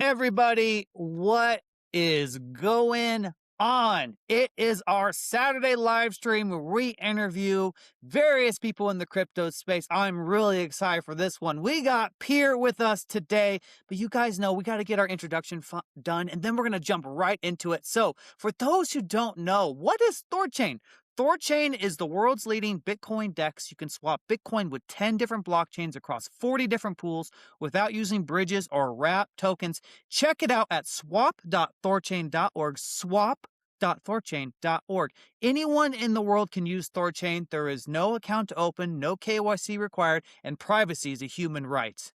everybody, what is going on? It is our Saturday live stream where we interview various people in the crypto space. I'm really excited for this one. We got Peer with us today, but you guys know we got to get our introduction done, and then we're going to jump right into it. So for those who don't know, what is THORChain? THORChain is the world's leading Bitcoin DEX. You can swap Bitcoin with 10 different blockchains across 40 different pools without using bridges or wrap tokens. Check it out at swap.thorchain.org, swap.thorchain.org. Anyone in the world can use THORChain. There is no account to open, no KYC required, and privacy is a human right.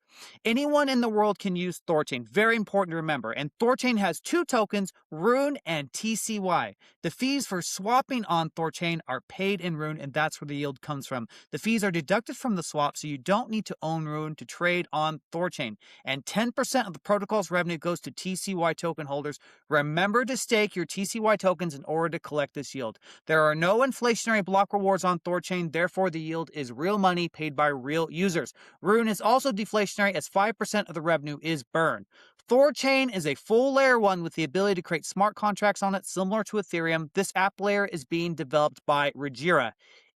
Anyone in the world can use THORChain. Very important to remember. And THORChain has two tokens, Rune and TCY. The fees for swapping on THORChain are paid in Rune, and that's where the yield comes from. The fees are deducted from the swap, so you don't need to own Rune to trade on THORChain. And 10% of the protocol's revenue goes to TCY token holders. Remember to stake your TCY tokens in order to collect this yield. There are no inflationary block rewards on THORChain, therefore the yield is real money paid by real users. Rune is also deflationary as 5% of the revenue is burned. THORChain is a full layer 1 with the ability to create smart contracts on it similar to Ethereum. This app layer is being developed by Rayyyk.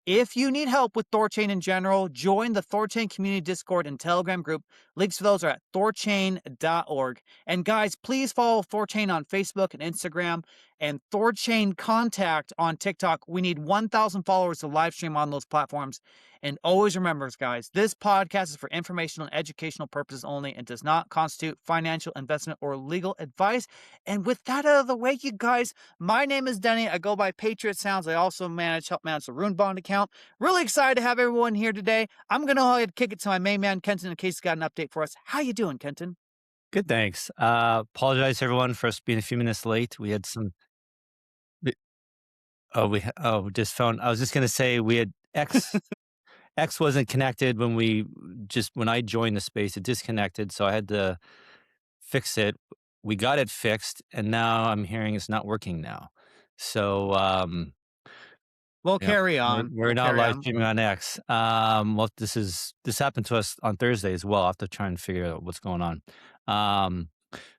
If you need help with THORChain in general, join the THORChain community Discord and Telegram group. Links for those are at thorchain.org. And guys, please follow THORChain on Facebook and Instagram and THORChain Contact on TikTok. We need 1,000 followers to live stream on those platforms. And always remember, guys, this podcast is for informational and educational purposes only and does not constitute financial, investment, or legal advice. And with that out of the way, you guys, my name is Denny. I go by Patriot Sounds. I also help manage the Rune Bond account. Really excited to have everyone here today. I'm going to go ahead and kick it to my main man, Kenton, in case he's got an update for us. How you doing, Kenton? Good, thanks. Apologize everyone for us being a few minutes late. We had some. I was just going to say we had X wasn't connected when I joined the space. It disconnected, so I had to fix it. We got it fixed, and now I'm hearing it's not working now. So we'll carry on. We're not live streaming on X. Well, this happened to us on Thursday as well. I have to try and figure out what's going on.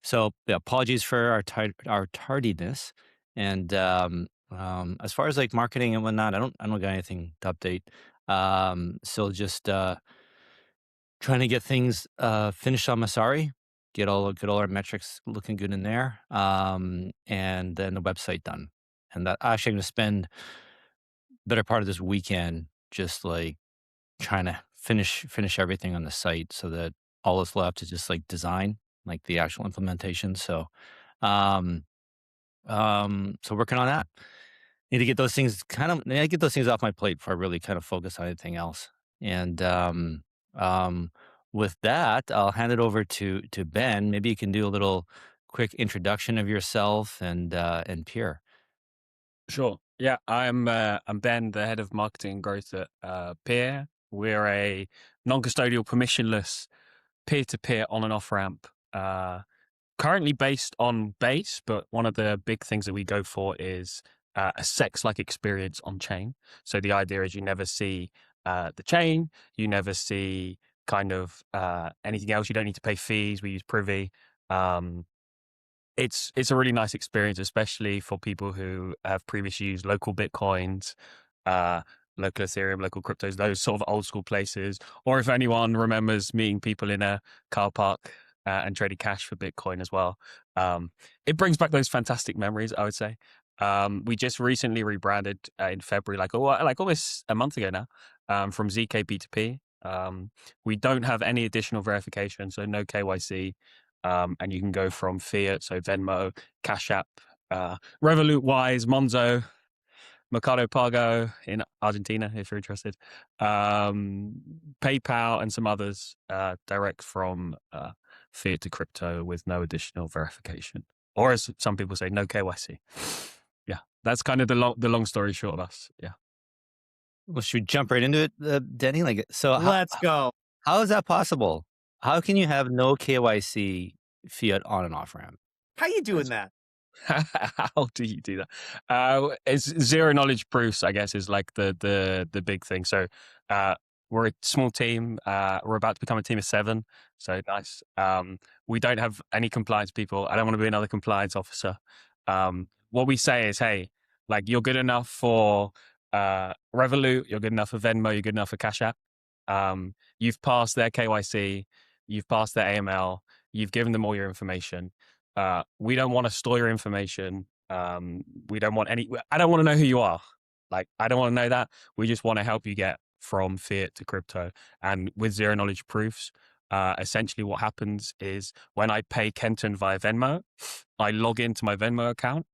So apologies for our tardiness. And as far as like marketing and whatnot, I don't got anything to update. So just trying to get things finished on Masari, get all our metrics looking good in there, and then the website done. And that actually I'm going to spend better part of this weekend just like trying to finish everything on the site so that all that's left is just like design, like the actual implementation. So working on that. Need to get those things off my plate before I really kind of focus on anything else. And with that, I'll hand it over to Ben. Maybe you can do a little quick introduction of yourself and Peer. Sure. Yeah, I'm Ben, the head of marketing and growth at Peer. We're a non-custodial, permissionless, peer-to-peer on and off ramp. Currently based on Base, but one of the big things that we go for is a sex-like experience on chain. So the idea is you never see the chain, you never see kind of anything else. You don't need to pay fees. We use Privy. It's a really nice experience, especially for people who have previously used local Bitcoins, local Ethereum, local cryptos, those sort of old school places. Or if anyone remembers meeting people in a car park and trading cash for Bitcoin as well. It brings back those fantastic memories, I would say. We just recently rebranded in February, like almost a month ago now, from ZK P2P. We don't have any additional verification, so no KYC. And you can go from fiat, so Venmo, Cash App, Revolut, Wise, Monzo, Mercado Pago in Argentina, if you're interested, PayPal, and some others direct from fiat to crypto with no additional verification. Or as some people say, no KYC. Yeah, that's kind of the long story short of us. Yeah. Well, should we jump right into it, Denny? Let's go. How is that possible? How can you have no KYC fiat on and off ramp? How you doing that? How do you do that? It's zero knowledge proofs, I guess, is like the big thing. So we're a small team. We're about to become a team of 7. So nice. We don't have any compliance people. I don't want to be another compliance officer. What we say is, hey, like you're good enough for Revolut, you're good enough for Venmo, you're good enough for Cash App. You've passed their KYC, you've passed their AML, you've given them all your information. We don't want to store your information. We don't want I don't want to know who you are. Like, I don't want to know that. We just want to help you get from fiat to crypto. And with zero knowledge proofs, essentially what happens is when I pay Kenton via Venmo, I log into my Venmo account.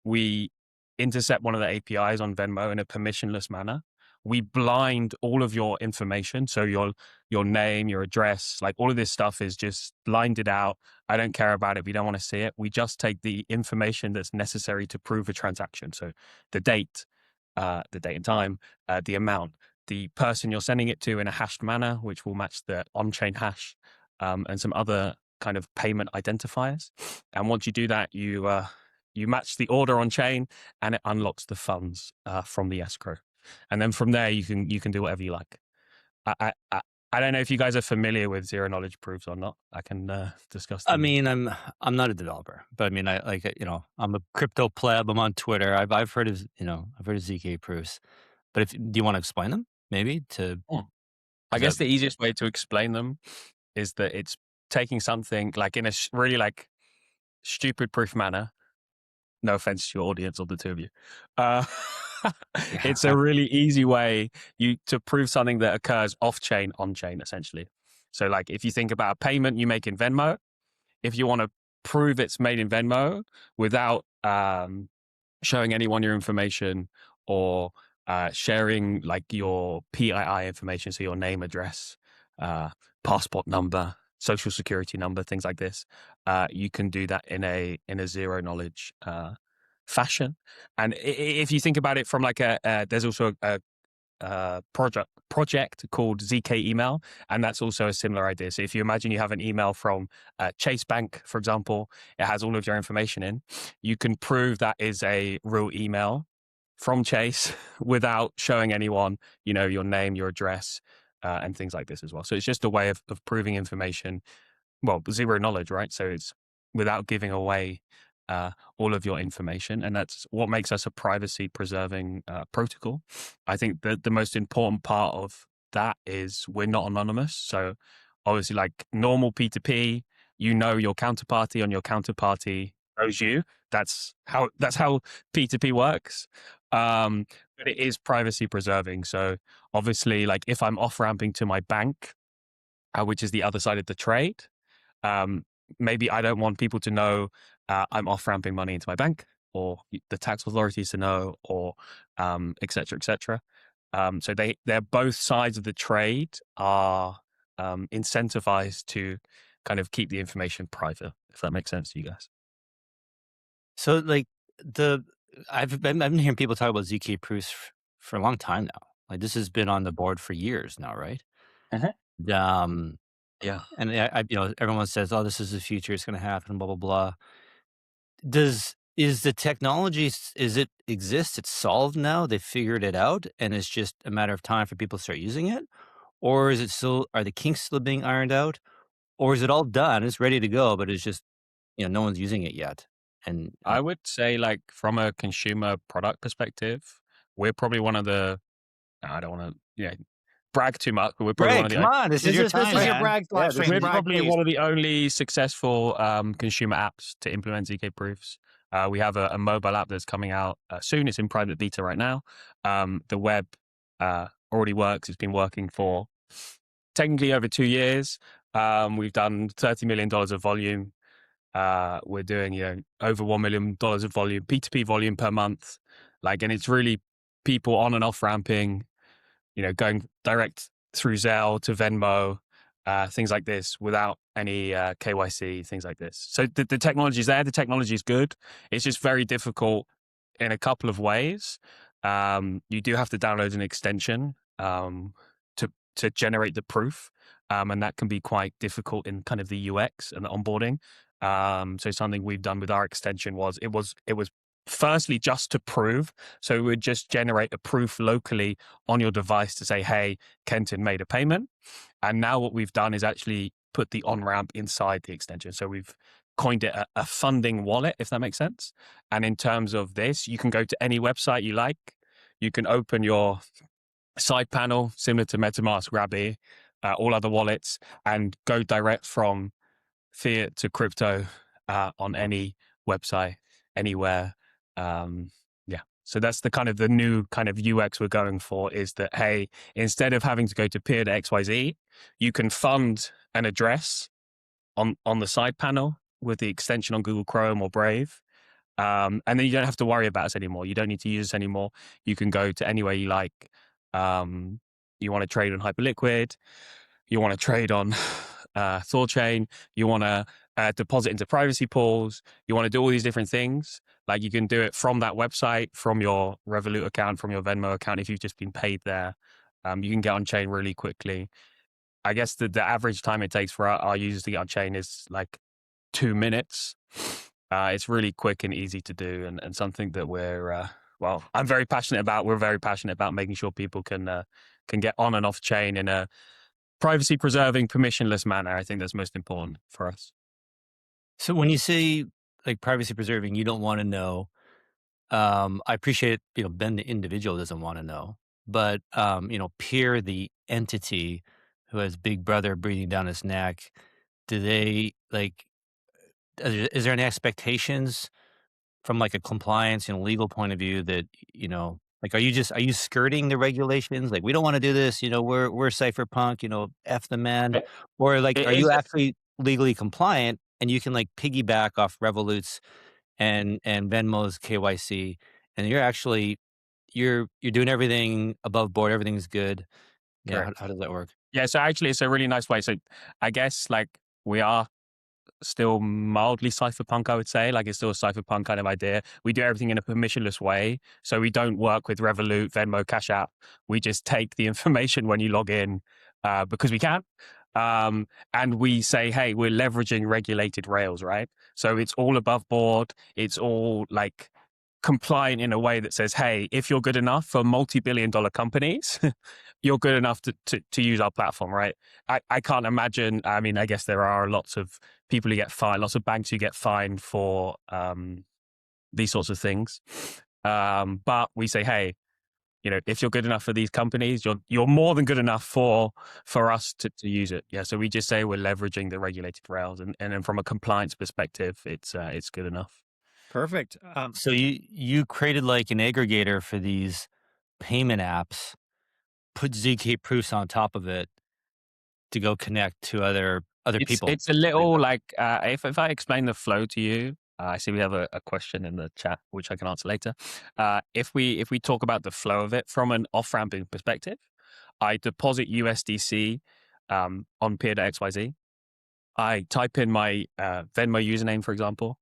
We intercept one of the APIs on Venmo in a permissionless manner. We blind all of your information. So your name, your address, like all of this stuff is just blinded out. I don't care about it. We don't want to see it. We just take the information that's necessary to prove a transaction. So the date and time, the amount, the person you're sending it to in a hashed manner, which will match the on-chain hash, and some other kind of payment identifiers. And once you do that, you match the order on chain, and it unlocks the funds from the escrow. And then from there, you can do whatever you like. I don't know if you guys are familiar with zero knowledge proofs or not. I can discuss them. I mean, I'm not a developer, but I mean, I'm a crypto pleb. I'm on Twitter. I've heard of ZK proofs, but do you want to explain them maybe I guess the easiest way to explain them is that it's taking something like in a really like stupid proof manner. No offense to your audience or the two of you. It's a really easy way to prove something that occurs off chain, on chain, essentially. So like if you think about a payment you make in Venmo, if you want to prove it's made in Venmo without showing anyone your information or sharing like your PII information, so your name, address, passport number, social security number, things like this, you can do that in a zero knowledge fashion. And if you think about it from like there's also a project called ZK Email, and that's also a similar idea. So if you imagine you have an email from Chase Bank, for example, it has all of your information in. You can prove that is a real email from Chase without showing anyone, your name, your address, and things like this as well. So it's just a way of proving information. Well, zero knowledge, right? So it's without giving away all of your information, and that's what makes us a privacy preserving protocol. I think that the most important part of that is we're not anonymous. So obviously, like normal P2P, your counterparty on your counterparty knows you. That's how P2P works. But it is privacy preserving. So obviously, like if I'm off ramping to my bank, which is the other side of the trade, maybe I don't want people to know I'm off ramping money into my bank, or the tax authorities to know, or et cetera, et cetera. So they're both sides of the trade are incentivized to kind of keep the information private, if that makes sense to you guys. So like I've been hearing people talk about ZK proofs for a long time now. Like this has been on the board for years now, right? Yeah. And everyone says, "Oh, this is the future. It's going to happen." Blah blah blah. Is the technology? Is it exist? It's solved now. They figured it out, and it's just a matter of time for people to start using it, or is it still? Are the kinks still being ironed out, or is it all done? It's ready to go, but it's just no one's using it yet. And I would say, like from a consumer product perspective, we're probably one of the. I don't want to, brag too much, but we're probably one of the. Come on, this is your time. This is your brag live stream. We're Brag, probably please. one of the only successful consumer apps to implement ZK proofs. We have a mobile app that's coming out soon. It's in private beta right now. The web already works. It's been working for technically over 2 years. We've done $30 million of volume. We're doing over $1 million of volume, P2P volume per month. And it's really people on and off ramping, going direct through Zelle to Venmo, things like this without any KYC, things like this. So the technology is there. The technology is good. It's just very difficult in a couple of ways. You do have to download an extension to generate the proof, and that can be quite difficult in kind of the UX and the onboarding. So something we've done with our extension was firstly just to prove. So it would just generate a proof locally on your device to say, hey, Kenton made a payment. And now what we've done is actually put the on-ramp inside the extension. So we've coined it a funding wallet, if that makes sense. And in terms of this, you can go to any website you like. You can open your side panel, similar to MetaMask, Rayyyk, all other wallets, and go direct from fiat to crypto on any website, anywhere. Yeah. So that's the kind of the new kind of UX we're going for, is that, hey, instead of having to go to peer to XYZ, you can fund an address on the side panel with the extension on Google Chrome or Brave. And then you don't have to worry about us anymore. You don't need to use us anymore. You can go to anywhere you like. You want to trade on Hyperliquid. You want to trade on THORChain. You want to deposit into privacy pools. You want to do all these different things. Like, you can do it from that website, from your Revolut account, from your Venmo account. If you've just been paid there, you can get on chain really quickly. I guess the average time it takes for our users to get on chain is like 2 minutes. It's really quick and easy to do, and something that I'm very passionate about. We're very passionate about making sure people can get on and off chain in a privacy preserving, permissionless manner. I think that's most important for us. So when you say like privacy preserving, you don't want to know. I appreciate, Ben, the individual doesn't want to know, but Peer, the entity who has Big Brother breathing down his neck, do they is there any expectations from like a compliance and legal point of view that, are you skirting the regulations? Like, we don't want to do this, we're cypherpunk, F the man, or like, are you actually legally compliant and you can like piggyback off Revolut's and Venmo's KYC, and you're actually, you're doing everything above board, everything's good. Yeah. How does that work? Yeah. So actually it's a really nice way. So I guess like we are still mildly cypherpunk, I would say. Like, it's still a cypherpunk kind of idea. We do everything in a permissionless way. So we don't work with Revolut, Venmo, Cash App. We just take the information when you log in because we can. And we say, hey, we're leveraging regulated rails, right? So it's all above board. It's all like compliant in a way that says, hey, if you're good enough for multi-billion-dollar companies, you're good enough to use our platform, right? I can't imagine. I mean, I guess there are lots of people who get fined, lots of banks who get fined for these sorts of things. But we say, hey, if you're good enough for these companies, you're more than good enough for us to use it. Yeah. So we just say we're leveraging the regulated rails, and then from a compliance perspective, it's good enough. Perfect. So you created like an aggregator for these payment apps, put ZK proofs on top of it to go connect to other people. It's a little like if I explain the flow to you, I see we have a question in the chat which I can answer later. If we talk about the flow of it from an off-ramping perspective, I deposit USDC on peer to XYZ. I type in my Venmo username, for example.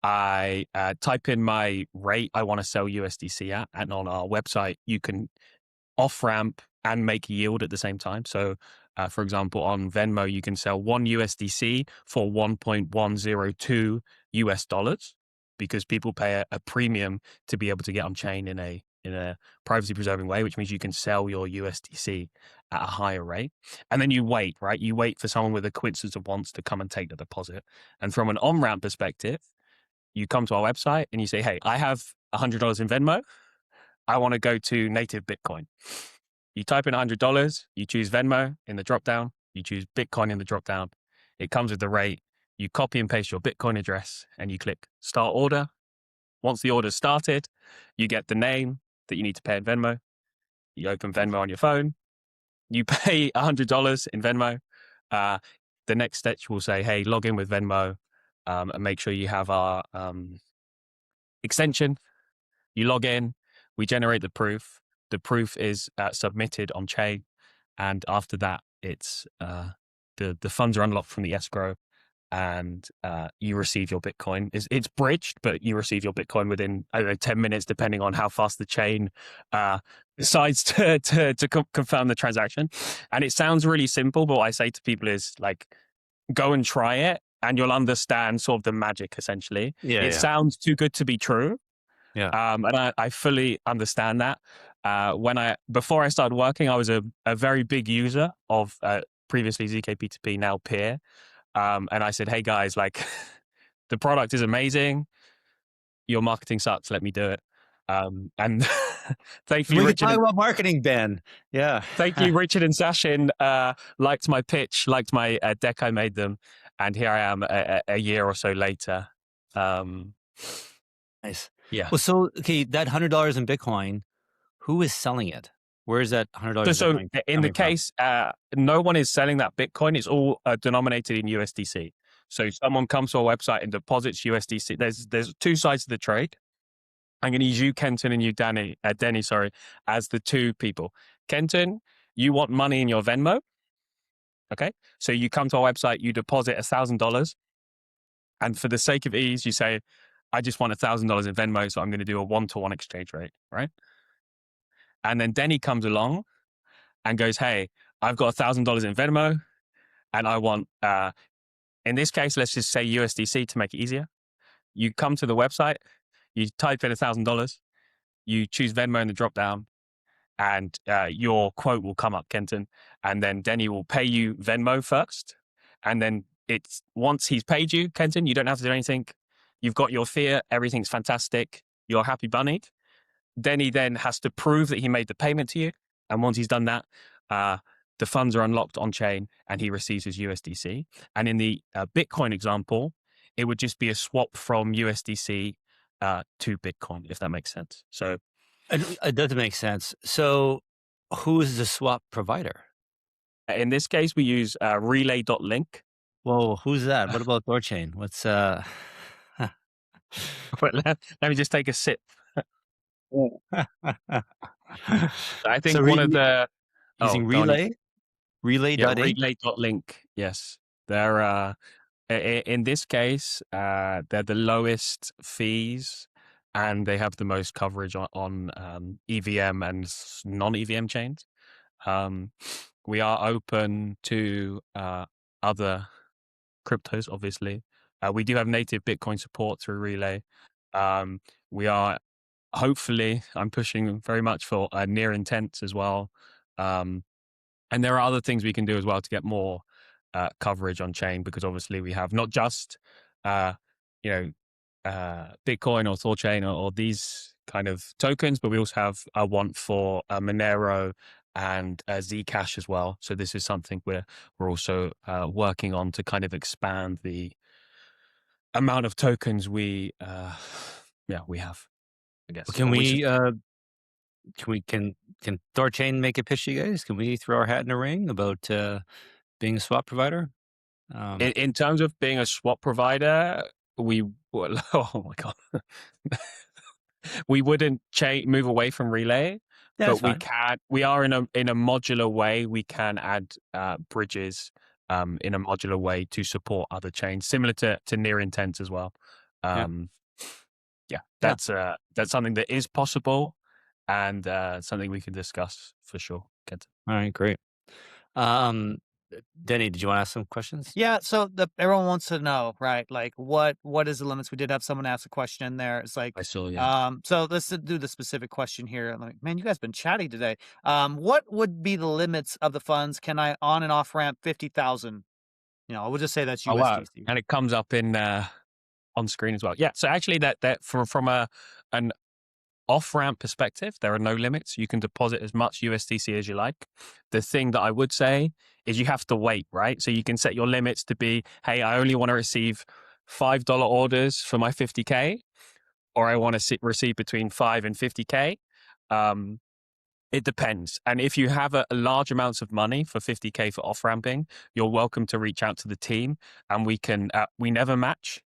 I type in my rate I want to sell USDC at, and on our website you can off-ramp and make yield at the same time. So for example, on Venmo, you can sell one USDC for $1.102 US, because people pay a premium to be able to get on chain in a privacy preserving way, which means you can sell your USDC at a higher rate. And then you wait, right? You wait for someone with a coincidence of wants to come and take the deposit. And from an on-ramp perspective, you come to our website and you say, hey, I have $100 in Venmo. I want to go to native Bitcoin. You type in $100, you choose Venmo in the dropdown, you choose Bitcoin in the dropdown. It comes with the rate. You copy and paste your Bitcoin address and you click start order. Once the order's started, you get the name that you need to pay in Venmo. You open Venmo on your phone. You pay $100 in Venmo. The next step will say, hey, log in with Venmo and make sure you have our extension. You log in, we generate the proof. The proof is submitted on chain, and after that, it's the funds are unlocked from the escrow, and you receive your Bitcoin. It's bridged, but you receive your Bitcoin within 10 minutes, depending on how fast the chain decides to confirm the transaction. And it sounds really simple, but what I say to people is like, go and try it, and you'll understand sort of the magic. Essentially, it sounds too good to be true. Yeah. And I fully understand that. Before I started working, I was a very big user of previously ZK P2P, now Peer. And I said, hey guys, like the product is amazing. Your marketing sucks. Let me do it. And thankfully, We could Richard talk and about marketing, Ben. Yeah. Richard and Sachin liked my pitch, liked my deck I made them, and here I am a year or so later. Nice. Yeah. Well, so okay, that $100 in Bitcoin, who is selling it? Where is that $100 in So Bitcoin in the coming from? case, no one is selling that Bitcoin. It's all denominated in USDC. So someone comes to our website and deposits USDC. There's two sides to the trade. I'm going to use you, Kenton, and you, Denny, as the two people. Kenton, you want money in your Venmo. Okay. So you come to our website, you deposit $1,000. And for the sake of ease, you say, I just want $1,000 in Venmo. So I'm going to do a 1-to-1 exchange rate. Right. And then Denny comes along and goes, hey, I've got $1,000 in Venmo and I want, in this case, let's just say USDC to make it easier. You come to the website, you type in $1,000, you choose Venmo in the drop down, and your quote will come up, Kenton, and then Denny will pay you Venmo first, and then once he's paid you, Kenton, you don't have to do anything. You've got your fiat, everything's fantastic, you're happy bunnied. Denny then has to prove that he made the payment to you, and once he's done that, the funds are unlocked on chain, and he receives his USDC. And in the Bitcoin example, it would just be a swap from USDC to Bitcoin, if that makes sense. So It doesn't make sense. So who is the swap provider? in this case, we use relay.link. Whoa, who's that? What about THORChain? What's But let me just take a sip. I think so one of the using go on. Relay? Relay.inc? Relay.link. Yes, they're in this case they're the lowest fees, and they have the most coverage on EVM and non-EVM chains. We are open to other cryptos, obviously. We do have native Bitcoin support through Relay. We are hopefully, I'm pushing very much for near intents as well. And there are other things we can do as well to get more coverage on chain, because obviously we have not just, Bitcoin or THORChain or these kind of tokens, but we also have a want for Monero and Zcash as well. So this is something we're also working on to kind of expand the amount of tokens we have, I guess. Can THORChain make a pitch to you guys? Can we throw our hat in the ring about being a swap provider? In terms of being a swap provider, oh my God. We wouldn't move away from Relay, Yeah, but we are in a modular way. We can add bridges in a modular way to support other chains, similar to near intent as well. That's something that is possible, and something we can discuss for sure. Kenton. All right, great. Denny, did you want to ask some questions? Yeah, so everyone wants to know, right? Like, what is the limits? We did have someone ask a question in there. It's like, I saw, yeah. so let's do the specific question here. Like, man, you guys been chatty today. What would be the limits of the funds? Can I on and off ramp 50,000? I would just say that's USDC. Wow. And it comes up in on screen as well. Yeah. So actually, that from an off-ramp perspective, there are no limits. You can deposit as much USDC as you like. The thing that I would say is you have to wait, right? So you can set your limits to be, hey, I only want to receive $5 orders for my 50K, or I want to receive between 5 and 50K. It depends. And if you have a large amounts of money for 50K for off-ramping, you're welcome to reach out to the team, and we never match.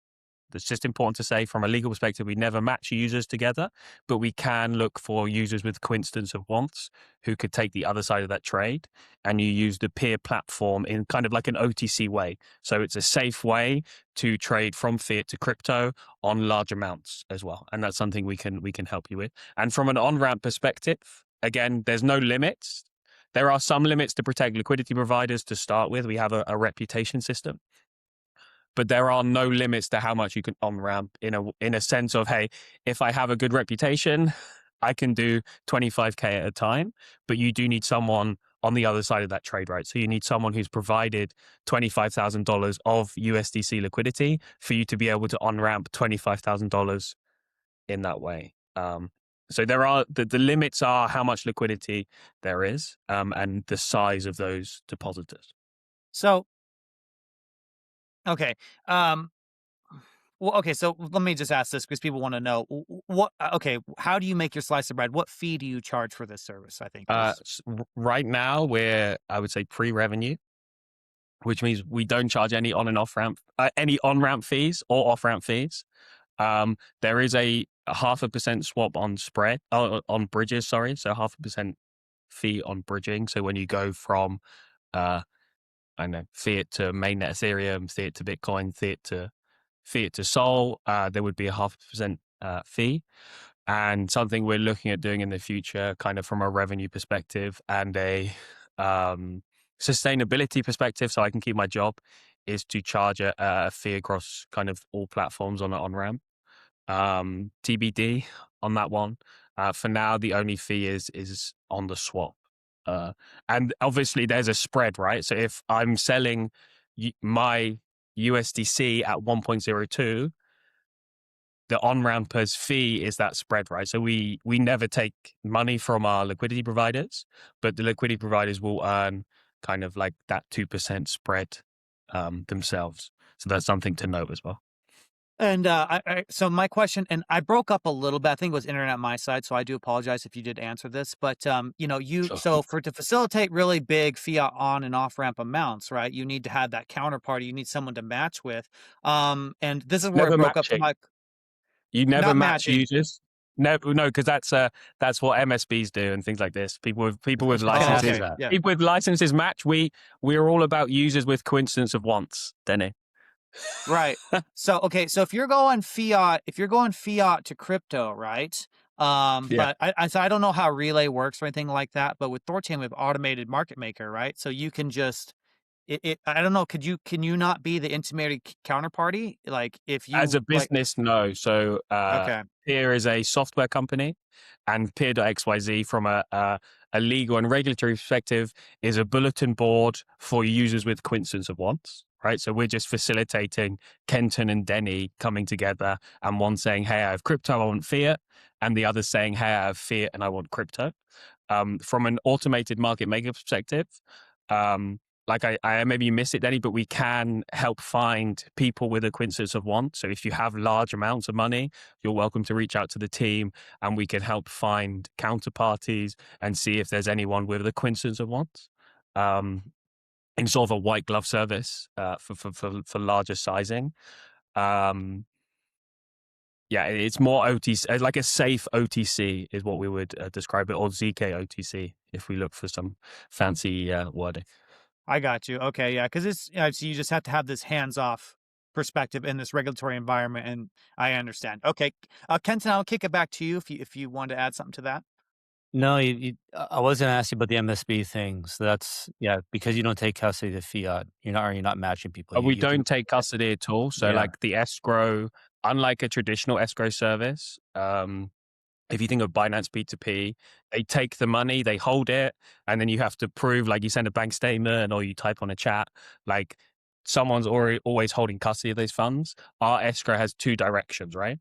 That's just important to say from a legal perspective, we never match users together, but we can look for users with coincidence of wants who could take the other side of that trade, and you use the peer platform in kind of like an OTC way. So it's a safe way to trade from fiat to crypto on large amounts as well. And that's something we can help you with. And from an on-ramp perspective, again, there's no limits. There are some limits to protect liquidity providers to start with. We have a reputation system. but there are no limits to how much you can on ramp in a sense of, hey, if I have a good reputation, I can do 25K at a time, but you do need someone on the other side of that trade, right? So you need someone who's provided $25,000 of USDC liquidity for you to be able to on ramp $25,000 in that way. So there are the limits are how much liquidity there is, and the size of those depositors. So, okay. Well, okay. So let me just ask this because people want to know what. Okay, how do you make your slice of bread? What fee do you charge for this service? I think. Right now we're, I would say, pre-revenue, which means we don't charge any on and off ramp, any on ramp fees or off ramp fees. There is a 0.5% swap on spread on bridges. Sorry, so 0.5% fee on bridging. So when you go from, I don't know, fiat to mainnet Ethereum, fiat to Bitcoin, fiat to Sol, there would be a 0.5% fee. And something we're looking at doing in the future, kind of from a revenue perspective and a sustainability perspective, so I can keep my job, is to charge a fee across kind of all platforms on ramp. TBD on that one. For now, the only fee is on the swap. And obviously there's a spread, right? So if I'm selling my USDC at 1.02, the on-ramper's fee is that spread, right? So we never take money from our liquidity providers, but the liquidity providers will earn kind of like that 2% spread themselves. So that's something to note as well. And so my question, and I broke up a little bit. I think it was internet on my side, so I do apologize if you did answer this. But Sure. so to facilitate really big fiat on and off ramp amounts, right? You need to have that counterparty. You need someone to match with. And this is where Never it broke up. matching. You never Not match matching. users. No, because that's what MSBs do and things like this. People with licenses. Okay, yeah. People with licenses match. We're all about users with coincidence of wants, Denny. Right. So if you're going fiat to crypto, right? Yeah. But I don't know how Relay works or anything like that. But with THORChain, we have automated market maker, right? So you can just I don't know. Can you not be the intermediary counterparty? Like if you As a business, no. So okay. Peer is a software company, and Peer.xyz from a legal and regulatory perspective is a bulletin board for users with coincidence of wants, right? So we're just facilitating Kenton and Denny coming together, and one saying, hey, I have crypto, I want fiat, and the other saying, hey, I have fiat and I want crypto. From an automated market maker perspective, like I maybe you missed it, Denny, but we can help find people with a coincidence of want. So if you have large amounts of money, you're welcome to reach out to the team, and we can help find counterparties and see if there's anyone with a coincidence of want. In sort of a white glove service for larger sizing. Yeah, it's more OTC, like a safe OTC is what we would describe it, or ZK OTC if we look for some fancy wording. I got you. Okay, yeah, because so you just have to have this hands-off perspective in this regulatory environment, and I understand. Okay, Kenton, I'll kick it back to you if you want to add something to that. No, I was going to ask you about the MSB thing. So that's, because you don't take custody of the fiat, you're not matching people. We don't take custody at all. So like the escrow, unlike a traditional escrow service, if you think of Binance P2P, they take the money, they hold it, and then you have to prove, like you send a bank statement or you type on a chat, like someone's always holding custody of those funds. Our escrow has two directions, right?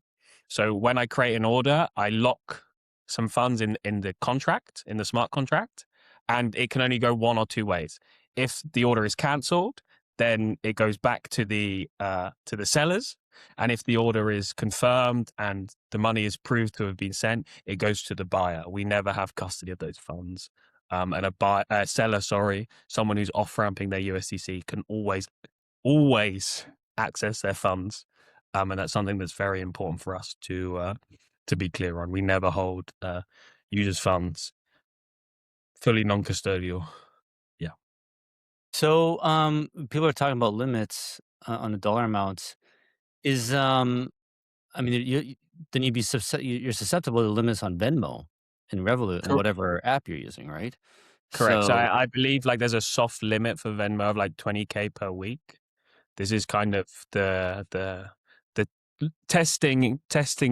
So when I create an order, I lock some funds in the contract, in the smart contract, and it can only go one or two ways. If the order is cancelled, then it goes back to the sellers. And if the order is confirmed and the money is proved to have been sent, it goes to the buyer. We never have custody of those funds. And a seller, someone who's off-ramping their USDC can always access their funds. And that's something that's very important for us to be clear on. We never hold users' funds. Fully non-custodial. Yeah. So people are talking about limits on the dollar amounts. Is then you're susceptible to limits on Venmo and Revolut and whatever app you're using, right? Correct. So I believe like there's a soft limit for Venmo of like 20K per week. This is kind of the testing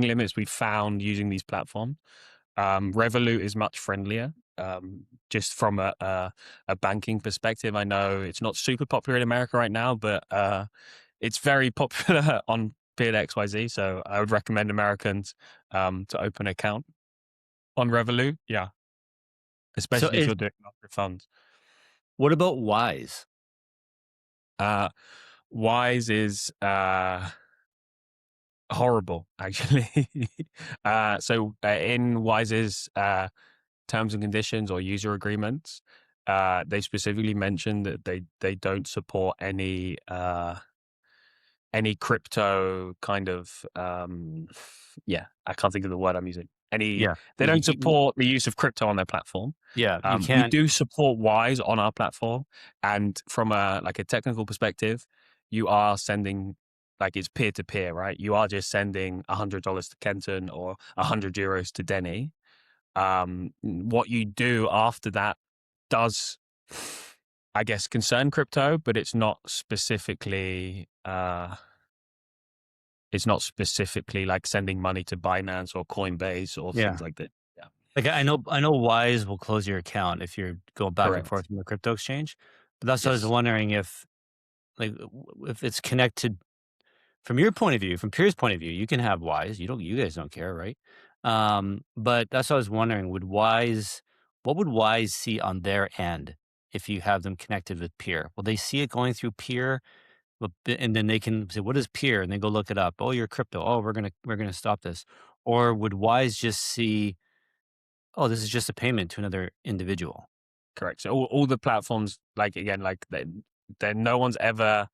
limits we found using these platforms. Revolut is much friendlier. Just from a banking perspective, I know it's not super popular in America right now, but it's very popular on Peer-to-XYZ. So I would recommend Americans to open an account on Revolut. Yeah, So especially if you're doing micro funds. what about Wise? Wise is horrible, actually. So in Wise's terms and conditions or user agreements, they specifically mention that they don't support any crypto kind of I can't think of the word I'm using. They don't support the use of crypto on their platform. You We can't. do support Wise on our platform, and from a technical perspective, you are sending, like, it's peer to peer, right? You are just sending $100 to Kenton or €100 to Denny. What you do after that does, I guess, concern crypto, but it's not specifically like sending money to Binance or Coinbase or things like that. Yeah, Like I know Wise will close your account if you're going back and correct. forth from the crypto exchange. But that's what I was Yes. wondering if if it's connected from your point of view, from Pierre's point of view, you can have Wise. You guys don't care, right? But that's what I was wondering. What would Wise see on their end if you have them connected with Peer? Will they see it going through Peer? And then they can say, "What is Peer?" And they go look it up. Oh, you're crypto. Oh, we're gonna stop this. Or would Wise just see, oh, this is just a payment to another individual? Correct. So all the platforms, like, again, like no one's ever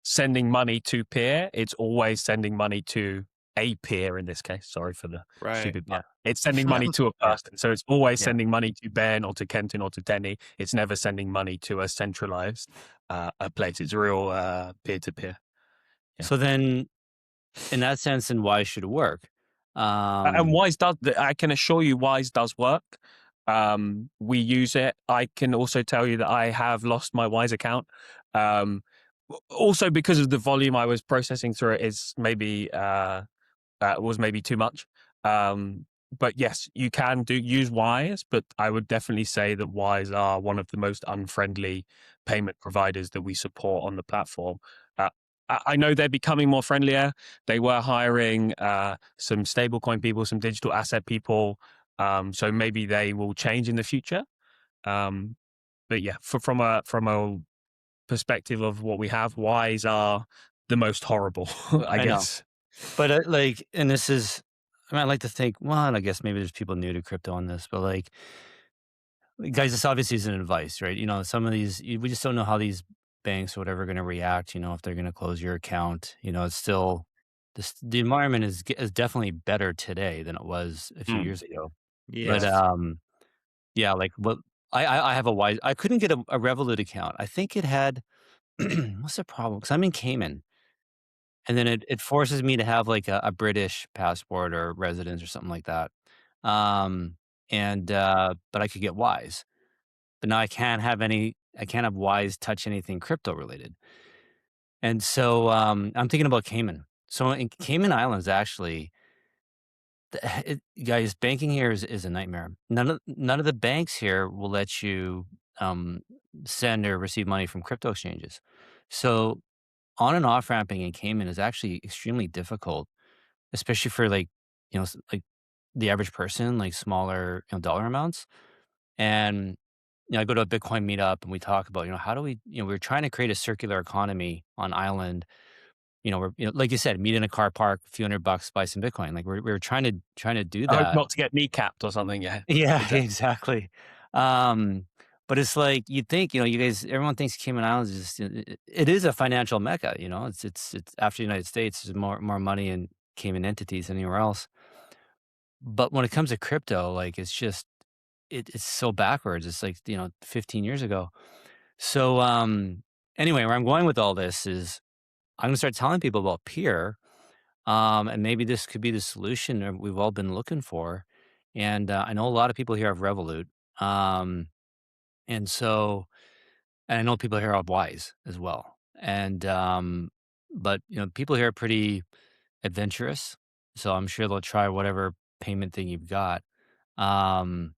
sending money to peer. It's always sending money to a peer in this case. Sorry for the stupid pun. It's sending money to a person. So it's always sending money to Ben or to Kenton or to Denny. It's never sending money to a centralized a place. It's real peer to peer. Yeah. So then, in that sense, then Wise should work. And Wise does. I can assure you, Wise does work. We use it. I can also tell you that I have lost my Wise account. Also, because of the volume I was processing through it, is maybe was maybe too much. But yes, you can use Wise, but I would definitely say that Wise are one of the most unfriendly payment providers that we support on the platform. I know they're becoming more friendlier. They were hiring some stablecoin people, some digital asset people. So maybe they will change in the future. But yeah, from a perspective of what we have, Wise are the most horrible, I guess. But and this is, I like to think, well, and I guess maybe there's people new to crypto on this, but guys, this obviously isn't advice, right? Some of these, we just don't know how these banks or whatever are going to react, if they're going to close your account. It's still, the environment is definitely better today than it was a few years ago. Yes. But yeah, I have a Wise. I couldn't get a Revolut account. I think it had, what's the problem? Because I'm in Cayman. And then it forces me to have like a British passport or residence or something like that. But I could get Wise. But now I can't have Wise touch anything crypto related. And so I'm thinking about Cayman. So in Cayman Islands, actually, guys, banking here is a nightmare. None of the banks here will let you send or receive money from crypto exchanges. So on and off ramping in Cayman is actually extremely difficult, especially for like the average person, like smaller dollar amounts. And I go to a Bitcoin meetup and we talk about how do we we're trying to create a circular economy on island. We're like you said, meet in a car park, a few $100, buy some Bitcoin. Like we're trying to do I hope that. not to get kneecapped or something. Yeah. Yeah, exactly. But it's like you'd think, you guys, everyone thinks Cayman Islands is just, it is a financial mecca. It's after the United States, there's more money in Cayman entities than anywhere else. But when it comes to crypto, like it's just it's so backwards. It's like 15 years ago. So anyway, where I'm going with all this is I'm gonna start telling people about Peer, and maybe this could be the solution that we've all been looking for. And I know a lot of people here have Revolut. And I know people here have Wise as well. and but people here are pretty adventurous, so I'm sure they'll try whatever payment thing you've got. Um,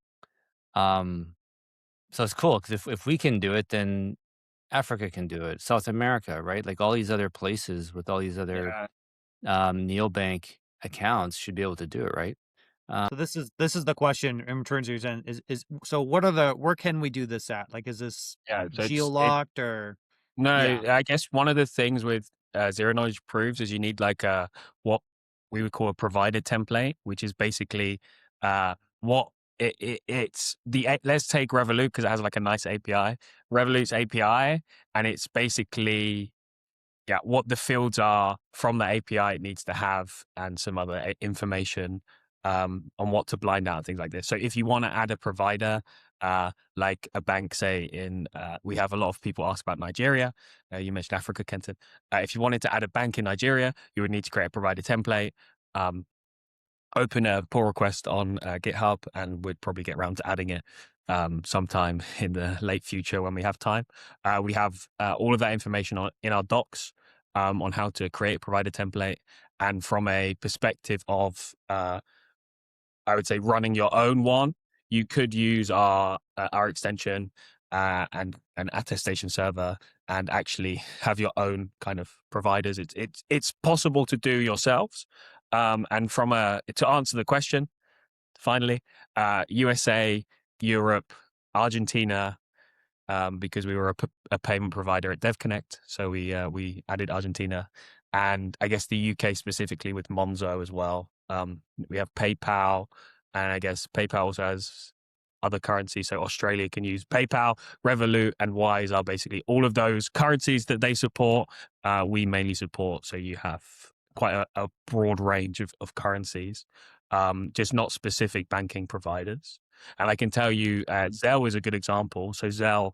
um, so it's cool because if we can do it, then Africa can do it. South America, right? Like all these other places with all these other Yeah. neobank accounts should be able to do it, right? So this is the question in terms of is so where can we do this at? Like, is this Yeah. So geo-locked or no, yeah. I guess one of the things with zero knowledge proofs is you need like what we would call a provider template, which is basically what it's let's take Revolut because it has like a nice API. Revolut's API, and it's basically what the fields are from the API it needs to have, and some other information on what to blind out and things like this. So if you want to add a provider, like a bank, say we have a lot of people ask about Nigeria. You mentioned Africa, Kenton. If you wanted to add a bank in Nigeria, you would need to create a provider template, open a pull request on GitHub, and we'd probably get around to adding it sometime in the late future when we have time. We have all of that information in our docs on how to create a provider template. And from a perspective of, I would say, running your own one, you could use our extension and an attestation server and actually have your own kind of providers. It's possible to do yourselves. And to answer the question, finally, USA, Europe, Argentina, because we were a payment provider at DevConnect, so we added Argentina, and I guess the UK specifically with Monzo as well. We have PayPal, and I guess PayPal also has other currencies, so Australia can use PayPal. Revolut and Wise are basically all of those currencies that they support. We mainly support, so you have quite a broad range of currencies, just not specific banking providers. And I can tell you, Zelle is a good example. So Zelle,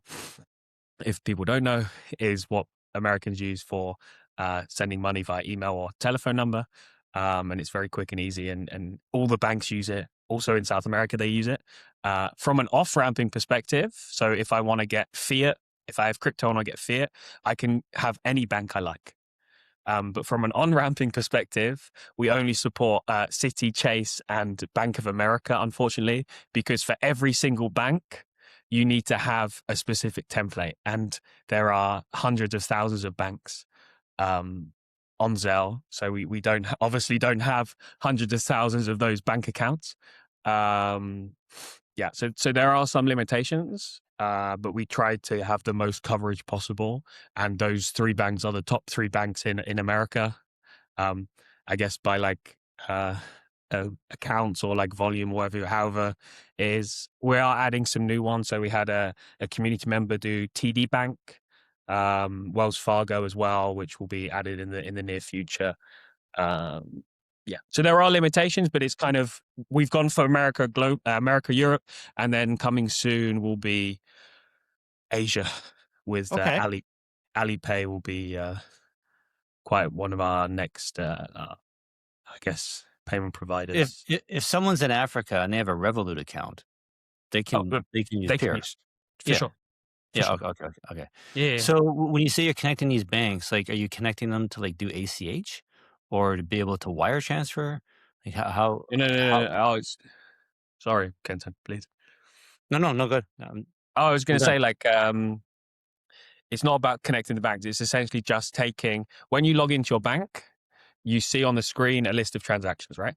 if people don't know, is what Americans use for sending money via email or telephone number. And it's very quick and easy, and all the banks use it. Also in South America, they use it. From an off-ramping perspective, so if I want to get fiat, if I have crypto and I get fiat, I can have any bank I like. But from an on-ramping perspective, we only support Citi, Chase, and Bank of America, unfortunately, because for every single bank, you need to have a specific template. And there are hundreds of thousands of banks on Zelle. So we obviously don't have hundreds of thousands of those bank accounts. So there are some limitations, but we tried to have the most coverage possible. And those three banks are the top three banks in America. I guess by like accounts or like volume, however it is. We are adding some new ones. So we had a community member do TD Bank, Wells Fargo as well, which will be added in the near future. So there are limitations, but it's kind of, we've gone for America, Europe, and then coming soon will be Asia with Okay. Alipay will be quite one of our next, I guess, payment providers. If someone's in Africa and they have a Revolut account, they can use Peer. For sure. Yeah. Sure. Okay. Yeah. So when you say you're connecting these banks, like, are you connecting them to like do ACH or to be able to wire transfer? Like how? No. Sorry, Kenton, please. No, good. I was going to say, like, it's not about connecting the banks. It's essentially just taking, when you log into your bank, you see on the screen a list of transactions, right?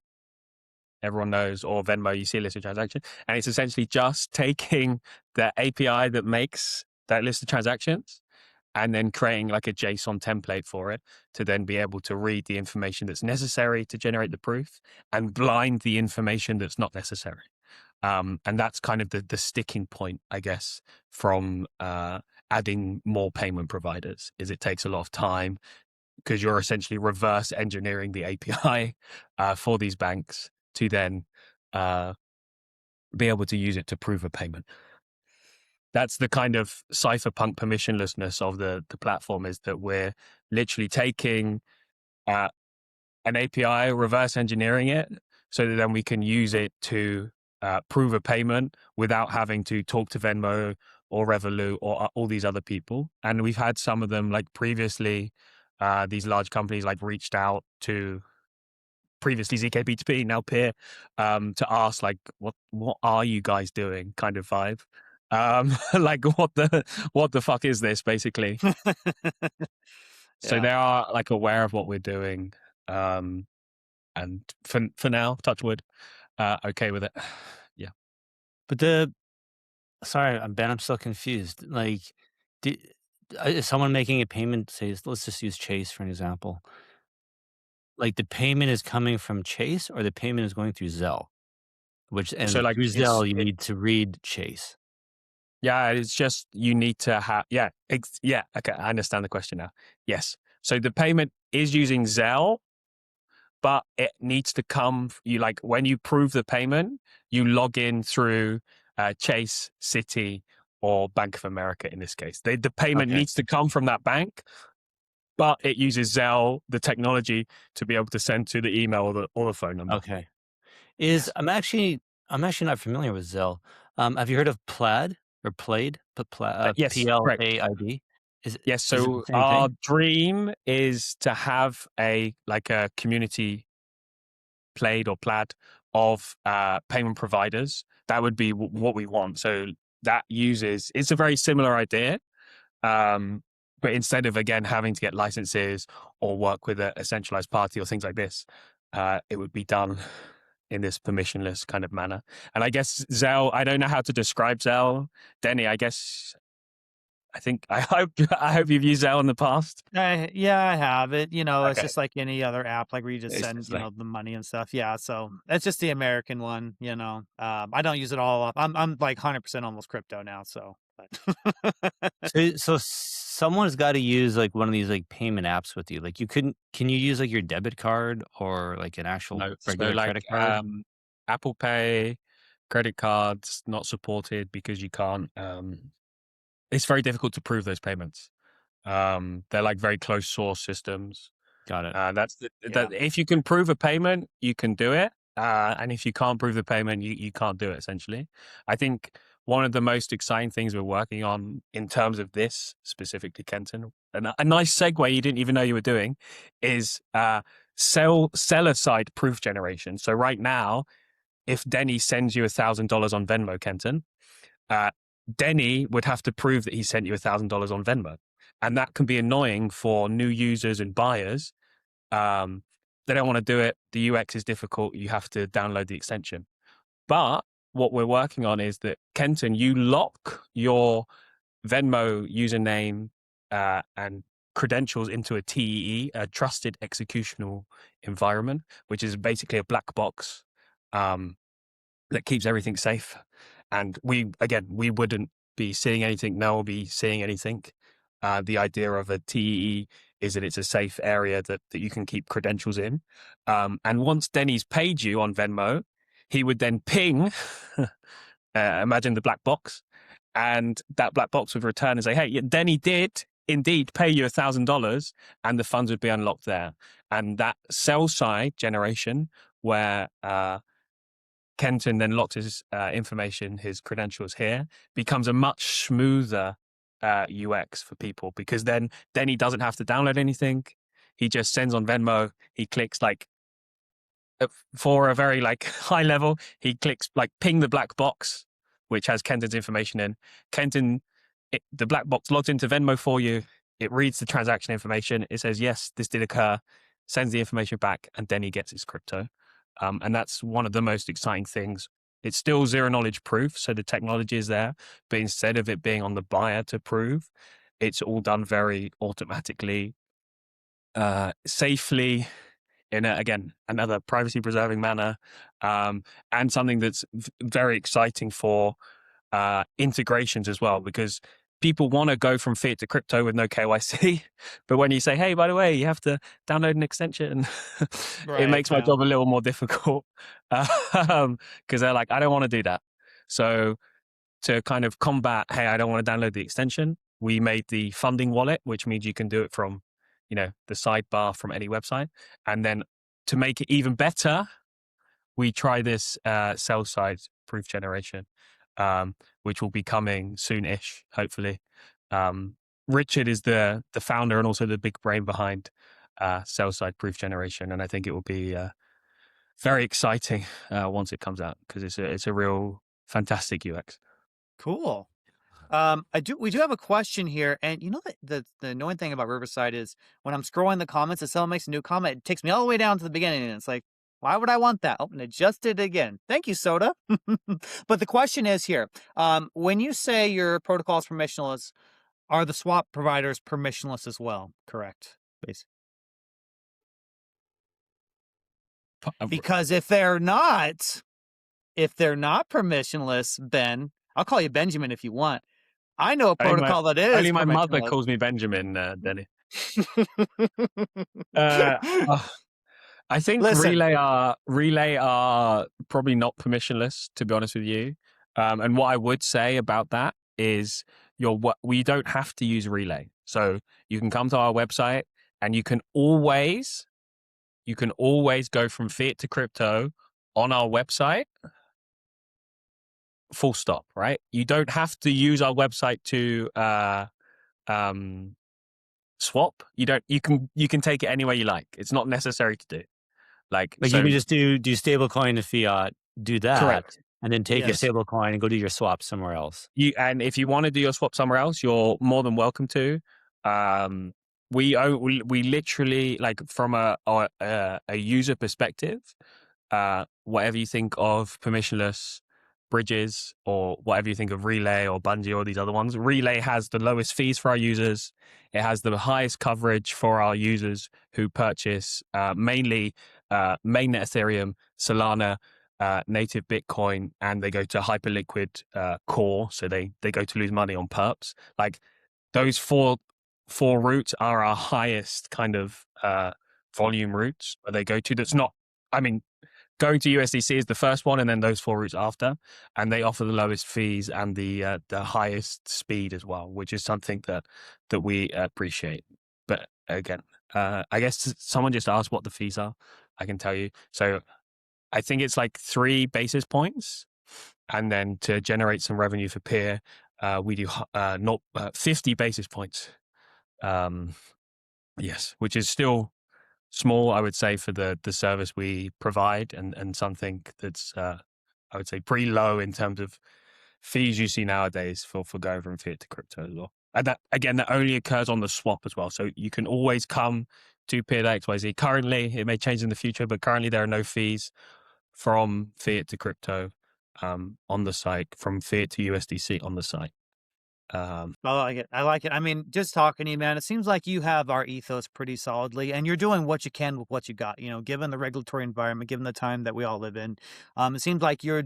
Everyone knows, or Venmo, you see a list of transactions. And it's essentially just taking the API that makes that list of transactions and then creating like a JSON template for it to then be able to read the information that's necessary to generate the proof and blind the information that's not necessary. And that's kind of the sticking point, I guess, from adding more payment providers, is it takes a lot of time because you're essentially reverse engineering the API for these banks to then be able to use it to prove a payment. That's the kind of cypherpunk permissionlessness of the platform, is that we're literally taking an API, reverse engineering it, so that then we can use it to prove a payment without having to talk to Venmo or Revolut or all these other people. And we've had some of them, like previously, these large companies like reached out to previously ZKB2P, now Peer, to ask like, what are you guys doing, kind of vibe. Like what the fuck is this, basically? So Yeah. they are like aware of what we're doing. And for now, touch wood, okay with it. Yeah. But sorry, Ben, I'm still confused. Like, is someone making a payment? Say, let's just use Chase for an example. Like, the payment is coming from Chase, or the payment is going through Zelle. So like Through Zelle, you need to read Chase. Yeah, it's just you need to have, okay, I understand the question now. Yes. So the payment is using Zelle, but it needs to come, when you prove the payment, you log in through Chase, Citi, or Bank of America in this case. The payment Okay. needs to come from that bank, but it uses Zelle, the technology, to be able to send to the email or the phone number. Okay. Yes. I'm actually not familiar with Zelle. Have you heard of Plaid or Plaid? Yes, correct. PLAID? Yes, Is it so the same our thing? dream is to have a community Plaid or Plaid of payment providers. That would be what we want. So that it's a very similar idea, but instead of again having to get licenses or work with a centralized party or things like this, it would be done in this permissionless kind of manner. And I guess Zelle, I don't know how to describe Zelle. Denny, I hope you've used Zelle in the past. Yeah, I have it. It's Okay. just like any other app, like where you just It's send, just like, the money and stuff. Yeah, so that's just the American one. I don't use it all up. I'm like 100% almost crypto now. So, So someone's got to use like one of these like payment apps with you. Like can you use like your debit card or like an actual no. So regular like credit card? Apple Pay, credit cards not supported because you can't. It's very difficult to prove those payments. They're like very close source systems. Got it. That if you can prove a payment, you can do it. And if you can't prove the payment, you can't do it, essentially. I think one of the most exciting things we're working on in terms of this, specifically, Kenton, and a nice segue you didn't even know you were doing, is seller side proof generation. So right now, if Denny sends you $1,000 on Venmo, Kenton, Denny would have to prove that he sent you $1,000 on Venmo. And that can be annoying for new users and buyers. They don't want to do it. The UX is difficult. You have to download the extension. But what we're working on is that, Kenton, you lock your Venmo username and credentials into a TEE, a trusted executional environment, which is basically a black box that keeps everything safe. And we wouldn't be seeing anything. No one will be seeing anything. The idea of a TEE is that it's a safe area that you can keep credentials in. And once Denny's paid you on Venmo, he would then ping, imagine the black box, and that black box would return and say, hey, Denny did indeed pay you $1,000, and the funds would be unlocked there. And that sell side generation where Kenton then locked his information, his credentials here, becomes a much smoother UX for people, because then he doesn't have to download anything. He just sends on Venmo. He clicks for a very high level. He clicks ping the black box, which has Kenton's information in. The black box logs into Venmo for you. It reads the transaction information. It says, yes, this did occur, sends the information back, and then he gets his crypto. And that's one of the most exciting things. It's still zero knowledge proof, so the technology is there, but instead of it being on the buyer to prove, it's all done very automatically, safely, in another privacy preserving manner, and something that's very exciting for integrations as well, because people want to go from fiat to crypto with no KYC, but when you say, hey, by the way, you have to download an extension, it makes my job a little more difficult, because they're like, I don't want to do that. So to kind of combat, hey, I don't want to download the extension, we made the funding wallet, which means you can do it from, the sidebar from any website. And then to make it even better, we try this sell side proof generation. which will be coming soon-ish, hopefully. Richard is the founder and also the big brain behind sell-side proof generation, and I think it will be very exciting once it comes out, because it's a real fantastic UX. Cool. We do have a question here, and you know the annoying thing about Riverside is when I'm scrolling the comments, if someone makes a new comment, it takes me all the way down to the beginning, and it's like, why would I want that? Oh, and it just did it again. Thank you, Soda. But the question is here: when you say your protocol is permissionless, are the swap providers permissionless as well? Correct, basically. Because if they're not permissionless, Ben, I'll call you Benjamin if you want. I know a protocol that is. Only my mother calls me Benjamin, Denny. I think Relay are probably not permissionless, to be honest with you. And what I would say about that is we don't have to use Relay. So you can come to our website and you can always go from fiat to crypto on our website. Full stop, right? You don't have to use our website to swap. You can take it any way you like. It's not necessary to do. Like you can just do stablecoin to fiat, do that, correct, and then take your stablecoin and go do your swap somewhere else. And if you want to do your swap somewhere else, you're more than welcome to. We literally, like, from a user perspective, whatever you think of permissionless bridges or whatever you think of Relay or Bungee or these other ones, Relay has the lowest fees for our users. It has the highest coverage for our users who purchase mainly mainnet Ethereum, Solana, native Bitcoin, and they go to hyperliquid core, so they go to lose money on perps. Like, those four routes are our highest kind of volume routes where they go to. That's not, I mean, going to USDC is the first one, and then those 4 routes after, and they offer the lowest fees and the highest speed as well, which is something that we appreciate. But again, I guess someone just asked what the fees are. I can tell you. So I think it's like 3 basis points, and then to generate some revenue for Peer, we do 50 basis points. Yes, which is still small, I would say, for the service we provide, and something that's I would say pretty low in terms of fees you see nowadays for going from fiat to crypto as well. And that, again, that only occurs on the swap as well. So you can always come to Peer.xyz. Currently, it may change in the future, but currently there are no fees from fiat to crypto on the site, from fiat to USDC on the site. I like it. I mean, just talking to you, man, it seems like you have our ethos pretty solidly, and you're doing what you can with what you got. You know, given the regulatory environment, given the time that we all live in, it seems like you're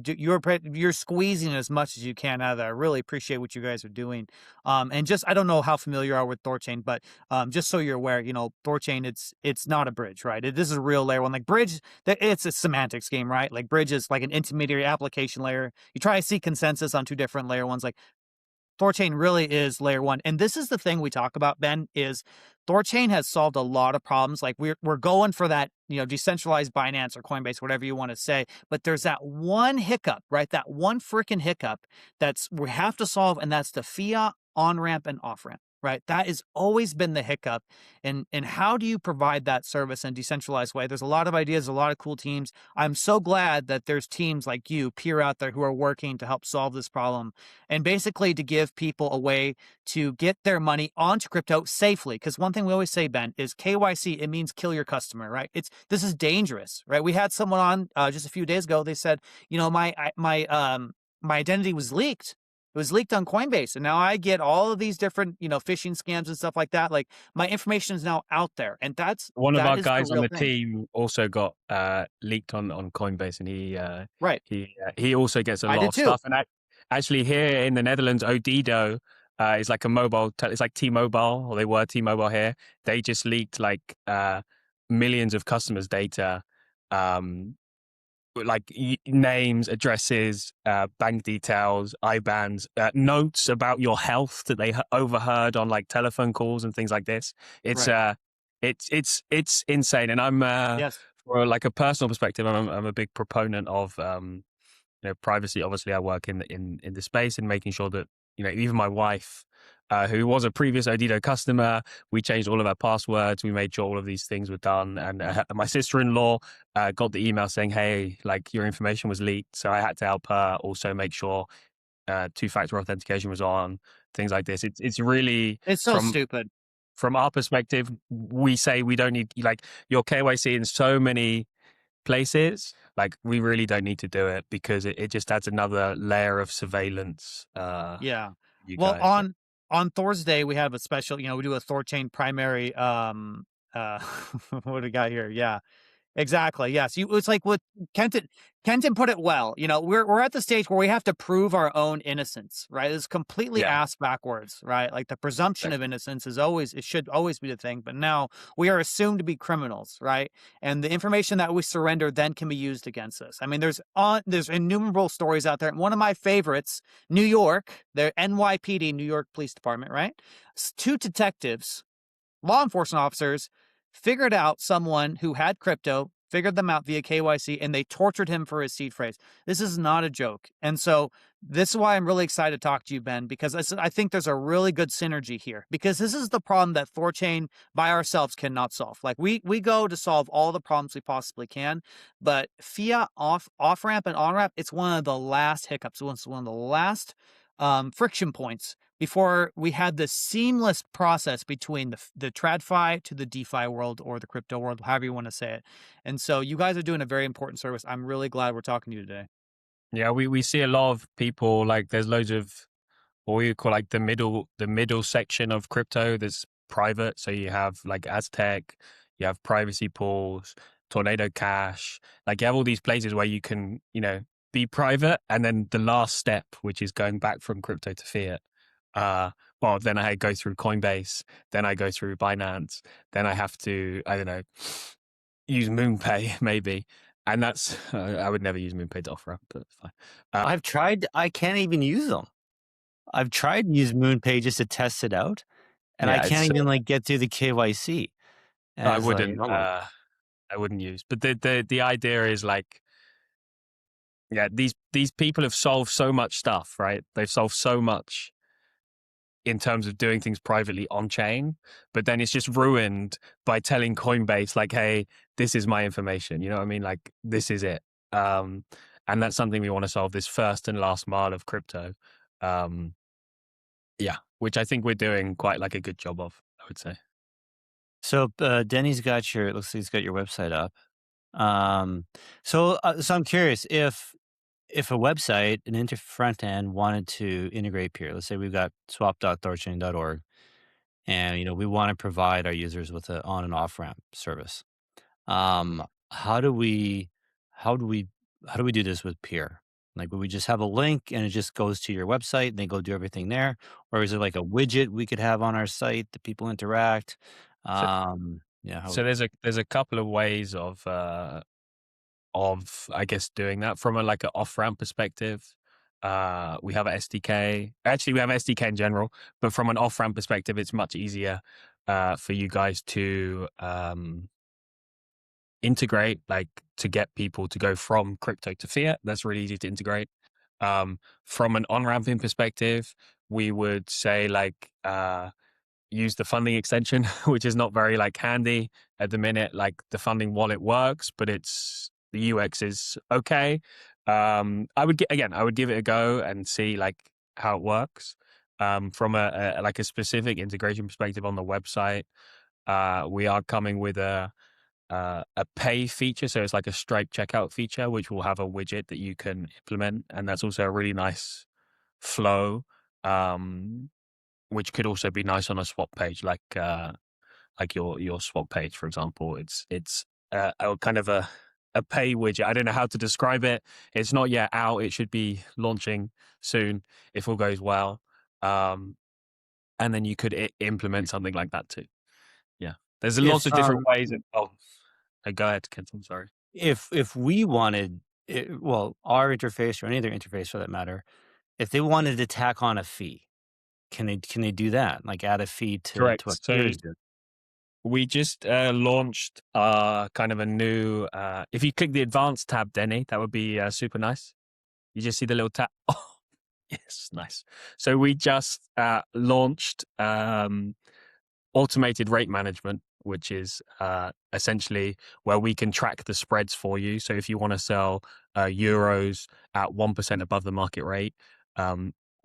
squeezing as much as you can out of that. I really appreciate what you guys are doing. And just, I don't know how familiar you are with THORChain, but just so you're aware, you know, THORChain, it's not a bridge, right? This is a real layer one. Like bridge, it's a semantics game, right? Like bridge is like an intermediary application layer. You try to see consensus on 2 different layer ones. Like, THORChain really is layer 1. And this is the thing we talk about, Ben, is THORChain has solved a lot of problems. Like we're going for that, you know, decentralized Binance or Coinbase, whatever you want to say. But there's that one hiccup, right? That one freaking hiccup we have to solve, and that's the fiat on-ramp and off-ramp. Right, that has always been the hiccup. And how do you provide that service in a decentralized way? There's a lot of ideas, a lot of cool teams. I'm so glad that there's teams like you, Peer, out there who are working to help solve this problem, and basically to give people a way to get their money onto crypto safely. Because one thing we always say, Ben, is KYC. It means kill your customer, right? This is dangerous, right? We had someone on just a few days ago. They said, you know, my identity was leaked. It was leaked on Coinbase, and now I get all of these different, you know, phishing scams and stuff like that. Like, my information is now out there, and that's one of our guys on the team also got leaked on Coinbase, and he also gets a lot of stuff. And actually, here in the Netherlands, Odido is like a mobile. It's like T-Mobile, or they were T-Mobile here. They just leaked like millions of customers' data. Like names, addresses, bank details, IBANs, notes about your health that they overheard on like telephone calls and things like this. It's it's insane. And I'm for like a personal perspective, I'm a big proponent of privacy. Obviously, I work in the space and making sure that even my wife, who was a previous Odido customer, we changed all of our passwords. We made sure all of these things were done. And my sister-in-law got the email saying, "Hey, like your information was leaked," so I had to help her also make sure two-factor authentication was on. Things like this. It's really It's so stupid. From our perspective, we say we don't need like your KYC in so many places. Like we really don't need to do it because it just adds another layer of surveillance. Yeah. You Well, guys. on Thor's Day, we have a special, we do a THORChain primary, what do we got here? Yeah. Exactly. Yes. It's like what Kenton put it well. We're at the stage where we have to prove our own innocence, right? It's completely Yeah, ass backwards, right? Like the presumption of definitely. innocence it should always be the thing, but now we are assumed to be criminals, right? And the information that we surrender then can be used against us. I mean, there's innumerable stories out there. One of my favorites, New York, the NYPD, New York Police Department, right? Two detectives, law enforcement officers, figured out someone who had crypto, figured them out via KYC, and they tortured him for his seed phrase. This is not a joke. And so this is why I'm really excited to talk to you, Ben, because I think there's a really good synergy here, because this is the problem that THORChain by ourselves cannot solve. Like we go to solve all the problems we possibly can, but fiat off-ramp and on-ramp, it's one of the last hiccups. It's one of the last friction points before we had this seamless process between the TradFi to the DeFi world or the crypto world, however you want to say it. And so you guys are doing a very important service. I'm really glad we're talking to you today. Yeah, we see a lot of people, like there's loads of what we call like the middle section of crypto that's private. So you have like Aztec, you have privacy pools, Tornado Cash, like you have all these places where you can, be private. And then the last step, which is going back from crypto to fiat. Well, then I go through Coinbase, then I go through Binance, then I have to, I don't know, use MoonPay maybe. And that's, I would never use MoonPay to offer up, but it's fine. I've tried. I can't even use them. I've tried to use MoonPay just to test it out, and I Yeah, can't it's, even like get through the KYC. And I it's like, wouldn't, oh my, I wouldn't use. But the idea is like, yeah, these people have solved so much stuff, right? They've solved so much in terms of doing things privately on chain, but then it's just ruined by telling Coinbase like, hey, this is my information. You know what I mean? Like this is it. And that's something we want to solve, this first and last mile of crypto. Yeah, which I think we're doing quite like a good job of, I would say. so Denny's got looks like he's got your website up. So I'm curious if a website, an front end wanted to integrate Peer. Let's say we've got swap.thorchain.org, and we want to provide our users with an on and off ramp service. How do we how do we how do we do this with Peer? Like, would we just have a link and it just goes to your website and they go do everything there, or is it like a widget we could have on our site that people interact? So, Yeah, how so there's a couple of ways of I guess doing that from a off ramp perspective. We have a SDK. Actually, we have SDK in general, but from an off ramp perspective, it's much easier for you guys to integrate, like to get people to go from crypto to fiat. That's really easy to integrate. From an on ramping perspective, we would say use the funding extension, which is not very handy at the minute. Like the funding wallet works, but the UX is okay. I would give it a go and see how it works. From a specific integration perspective on the website, we are coming with a pay feature. So it's like a Stripe checkout feature, which will have a widget that you can implement. And that's also a really nice flow, which could also be nice on a swap page, like your swap page, for example. It's a kind of a pay widget. I don't know how to describe it. It's not yet out. It should be launching soon if all goes well. And then you could implement something like that too. Yeah. There's lots if of different ways. Go ahead, Kent. I'm sorry. if we wanted our interface or any other interface for that matter, if they wanted to tack on a fee, can they do that? Like add a fee to Correct. what So peers do? we just launched kind of a new. If you click the advanced tab, Denny, that would be super nice. You just see the little tap. Oh, yes, nice. So we just launched automated rate management, which is essentially where we can track the spreads for you. So if you want to sell euros at 1% above the market rate,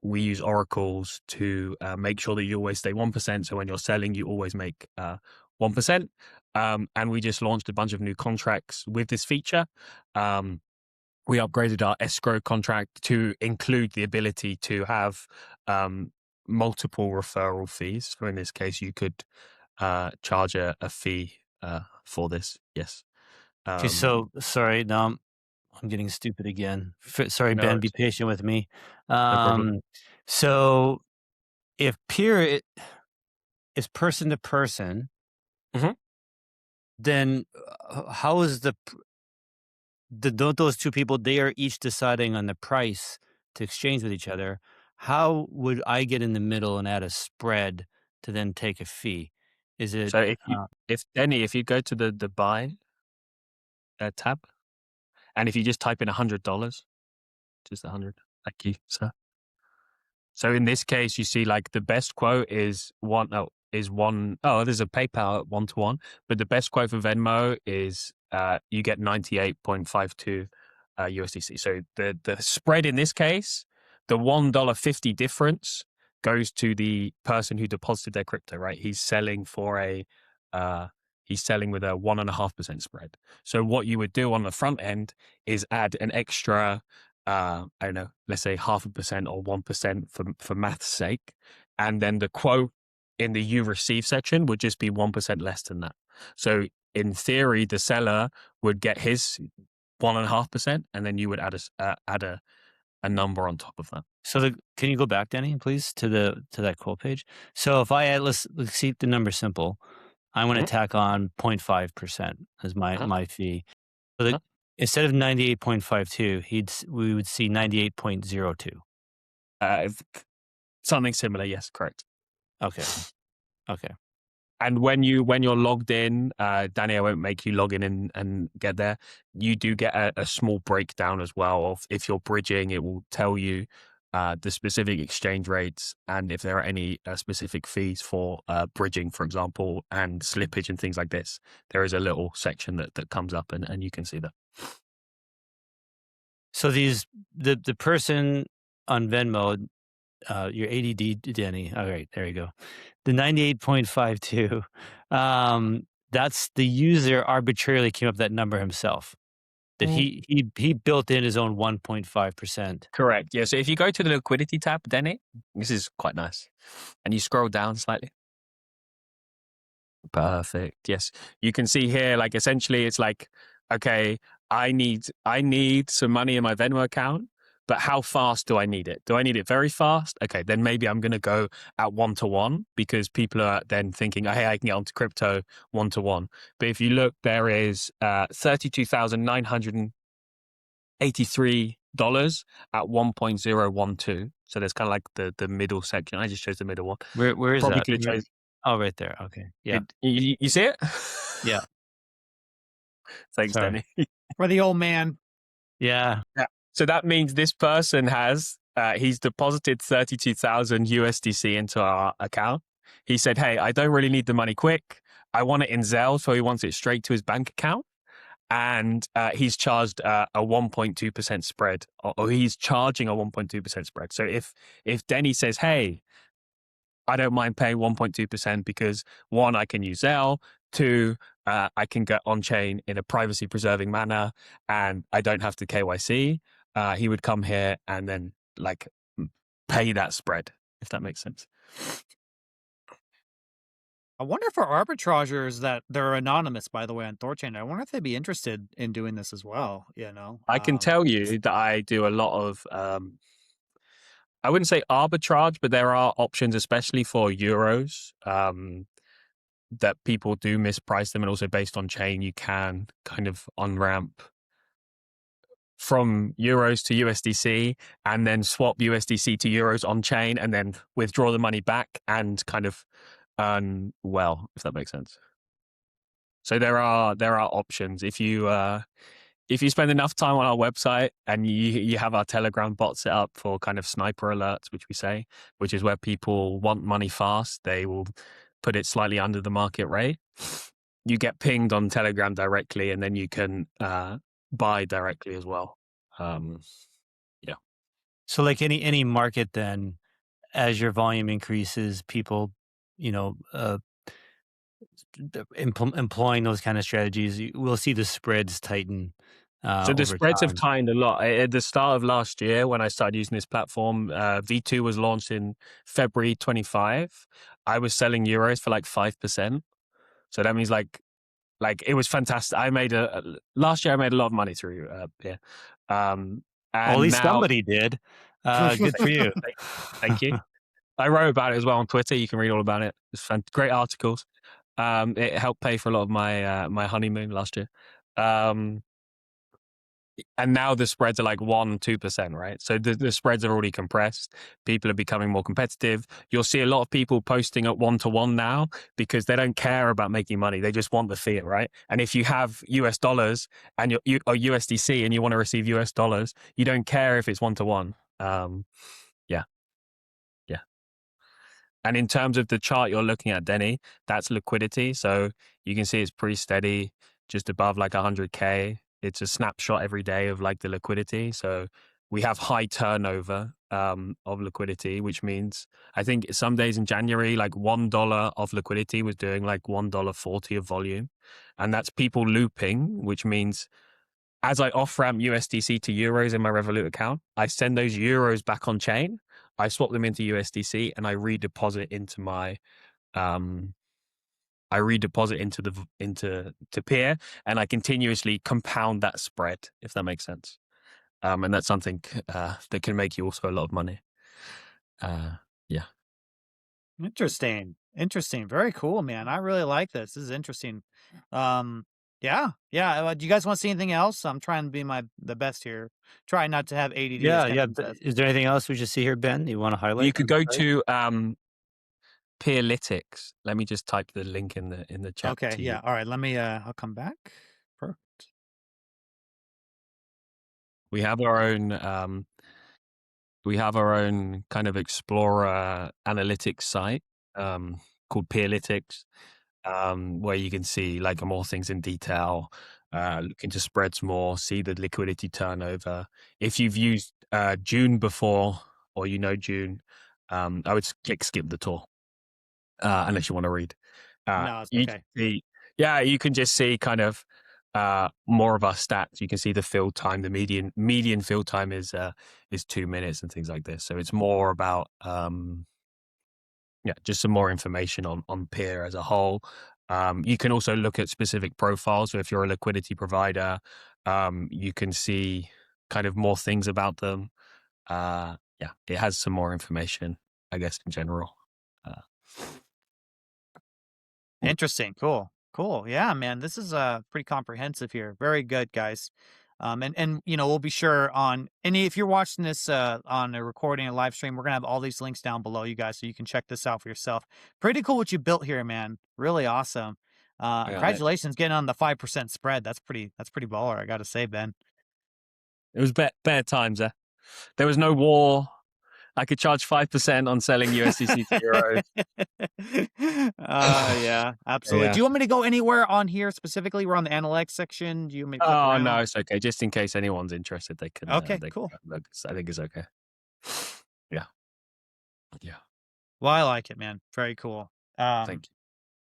we use oracles to make sure that you always stay 1%. So when you're selling, you always make 1%. And we just launched a bunch of new contracts with this feature. We upgraded our escrow contract to include the ability to have multiple referral fees. So in this case, you could charge a fee for this. Yes. Okay, so sorry, now I'm getting stupid again. Sorry, No, Ben, be patient with me. no problem. So if peer is person to person, Mhm. then how is don't those two people, they are each deciding on the price to exchange with each other. How would I get in the middle and add a spread to then take a fee? Is it So if you go to the buy tab, and if you just type in $100, just 100, thank you, sir. So in this case, you see like the best quote is one. There's a PayPal at 1-to-1, but the best quote for Venmo is you get 98.52 USDC. So the spread in this case, the $1.50 difference goes to the person who deposited their crypto, right? He's selling with a 1.5% spread. So what you would do on the front end is add an extra, I don't know, let's say 0.5% or 1% for math's sake. And then the quote in the you receive section would just be 1% less than that. So in theory, the seller would get his 1.5%, and then you would add a number on top of that. So can you go back, Danny, please, to that quote page? So if I add, let's keep the number simple. I want to tack on 0.5% as my fee. So instead of 98.52, we would see 98.02. Something similar, yes, correct. Okay. And when you're logged in, Danny, I won't make you log in and get there. You do get a small breakdown as well of if you're bridging, it will tell you the specific exchange rates and if there are any specific fees for bridging, for example, and slippage and things like this. There is a little section that comes up and you can see that. So the person on Venmo, your ADD, Danny. All right, there you go. The 98.52. That's the user arbitrarily came up with that number himself. That he built in his own 1.5%. Correct. Yeah. So if you go to the liquidity tab, Danny, this is quite nice, and you scroll down slightly. Perfect. Yes, you can see here. Like essentially, it's like, okay, I need some money in my Venmo account. But how fast do I need it? Do I need it very fast? Okay, then maybe I'm going to go at 1-to-1 because people are then thinking, oh, hey, I can get onto crypto 1-to-1. But if you look, there is $32,983 at 1.012. So there's kind of like the middle section. I just chose the middle one. Where is Probably that? Oh, right there. Okay. Yeah. You see it? Yeah. Thanks, Danny. For the old man. Yeah. So that means this person he's deposited 32,000 USDC into our account. He said, hey, I don't really need the money quick. I want it in Zelle, so he wants it straight to his bank account. And he's charged a 1.2% spread, or he's charging a 1.2% spread. So if Denny says, hey, I don't mind paying 1.2% because 1, I can use Zelle, 2, I can get on chain in a privacy preserving manner, and I don't have to KYC. He would come here and then like pay that spread, if that makes sense. I wonder for arbitrageurs that they're anonymous, by the way, on THORChain. I wonder if they'd be interested in doing this as well. I can tell you that I do a lot of, I wouldn't say arbitrage, but there are options, especially for euros, that people do misprice them. And also based on chain, you can kind of on-ramp from euros to USDC and then swap USDC to euros on chain and then withdraw the money back and kind of earn well, if that makes sense. So there are options. If you if you spend enough time on our website and you have our Telegram bot set up for kind of sniper alerts, which we say, which is where people want money fast, they will put it slightly under the market rate. You get pinged on Telegram directly, and then you can buy directly as well. Yeah. So like any market, then as your volume increases, people, employing those kind of strategies, we'll see the spreads tighten. So the Over spreads have time. tightened a lot. At the start of last year, when I started using this platform, V2 was launched in February 25. I was selling euros for like 5%. So that means like it was fantastic. Last year I made a lot of money through here. Well, at And least now, somebody did. Good for you. thank you. I wrote about it as well on Twitter. You can read all about it. It's great articles. It helped pay for a lot of my my honeymoon last year. And now the spreads are like 1-2%, right? So the spreads are already compressed. People are becoming more competitive. You'll see a lot of people posting at 1-to-1 now because they don't care about making money. They just want the fiat, right? And if you have US dollars and or USDC and you want to receive US dollars, you don't care if it's 1-to-1. Yeah. And in terms of the chart you're looking at, Denny, that's liquidity. So you can see it's pretty steady, just above like 100K. It's a snapshot every day of like the liquidity. So we have high turnover of liquidity, which means I think some days in January, like $1 of liquidity was doing like $1.40 of volume. And that's people looping, which means as I off-ramp USDC to euros in my Revolut account, I send those euros back on chain. I swap them into USDC and I redeposit into my into Peer, and I continuously compound that spread, if that makes sense. And that's something that can make you also a lot of money. Yeah. Interesting. Very cool, man. I really like this. This is interesting. Yeah. Do you guys want to see anything else? I'm trying to be the best here. Try not to have ADD. Yeah. as Kevin says. Is there anything else we should see here, Ben? You want to highlight? You could go to Peerlytics. Let me just type the link in the chat. Okay. to Yeah. you. All right. Let me. I'll come back. Perfect. We have our own. We have our own kind of Explorer analytics site called Peerlytics, where you can see like more things in detail, look into spreads more, see the liquidity turnover. If you've used June before, or June, I would skip the tour unless you want to read. No, it's okay. You can just see kind of more of our stats. You can see the fill time. The median fill time is 2 minutes and things like this. So it's more about just some more information on Peer as a whole. You can also look at specific profiles. So if you're a liquidity provider, you can see kind of more things about them. It has some more information, I guess, in general. Interesting. Cool. Yeah, man. This is pretty comprehensive here. Very good, guys. And we'll be sure on if you're watching this on a recording, a live stream, we're gonna have all these links down below, you guys, so you can check this out for yourself. Pretty cool what you built here, man. Really awesome. Congratulations getting on the 5% spread. That's pretty baller, I gotta say, Ben. It was better times. There was no war. I could charge 5% on selling USDC to euros. Yeah, absolutely. Yeah. Do you want me to go anywhere on here specifically? We're on the analytics section. Do you want me to click Oh, around? no, it's okay. Just in case anyone's interested, they can. Okay, they cool. Can look. I think it's okay. Yeah. Well, I like it, man. Very cool. Thank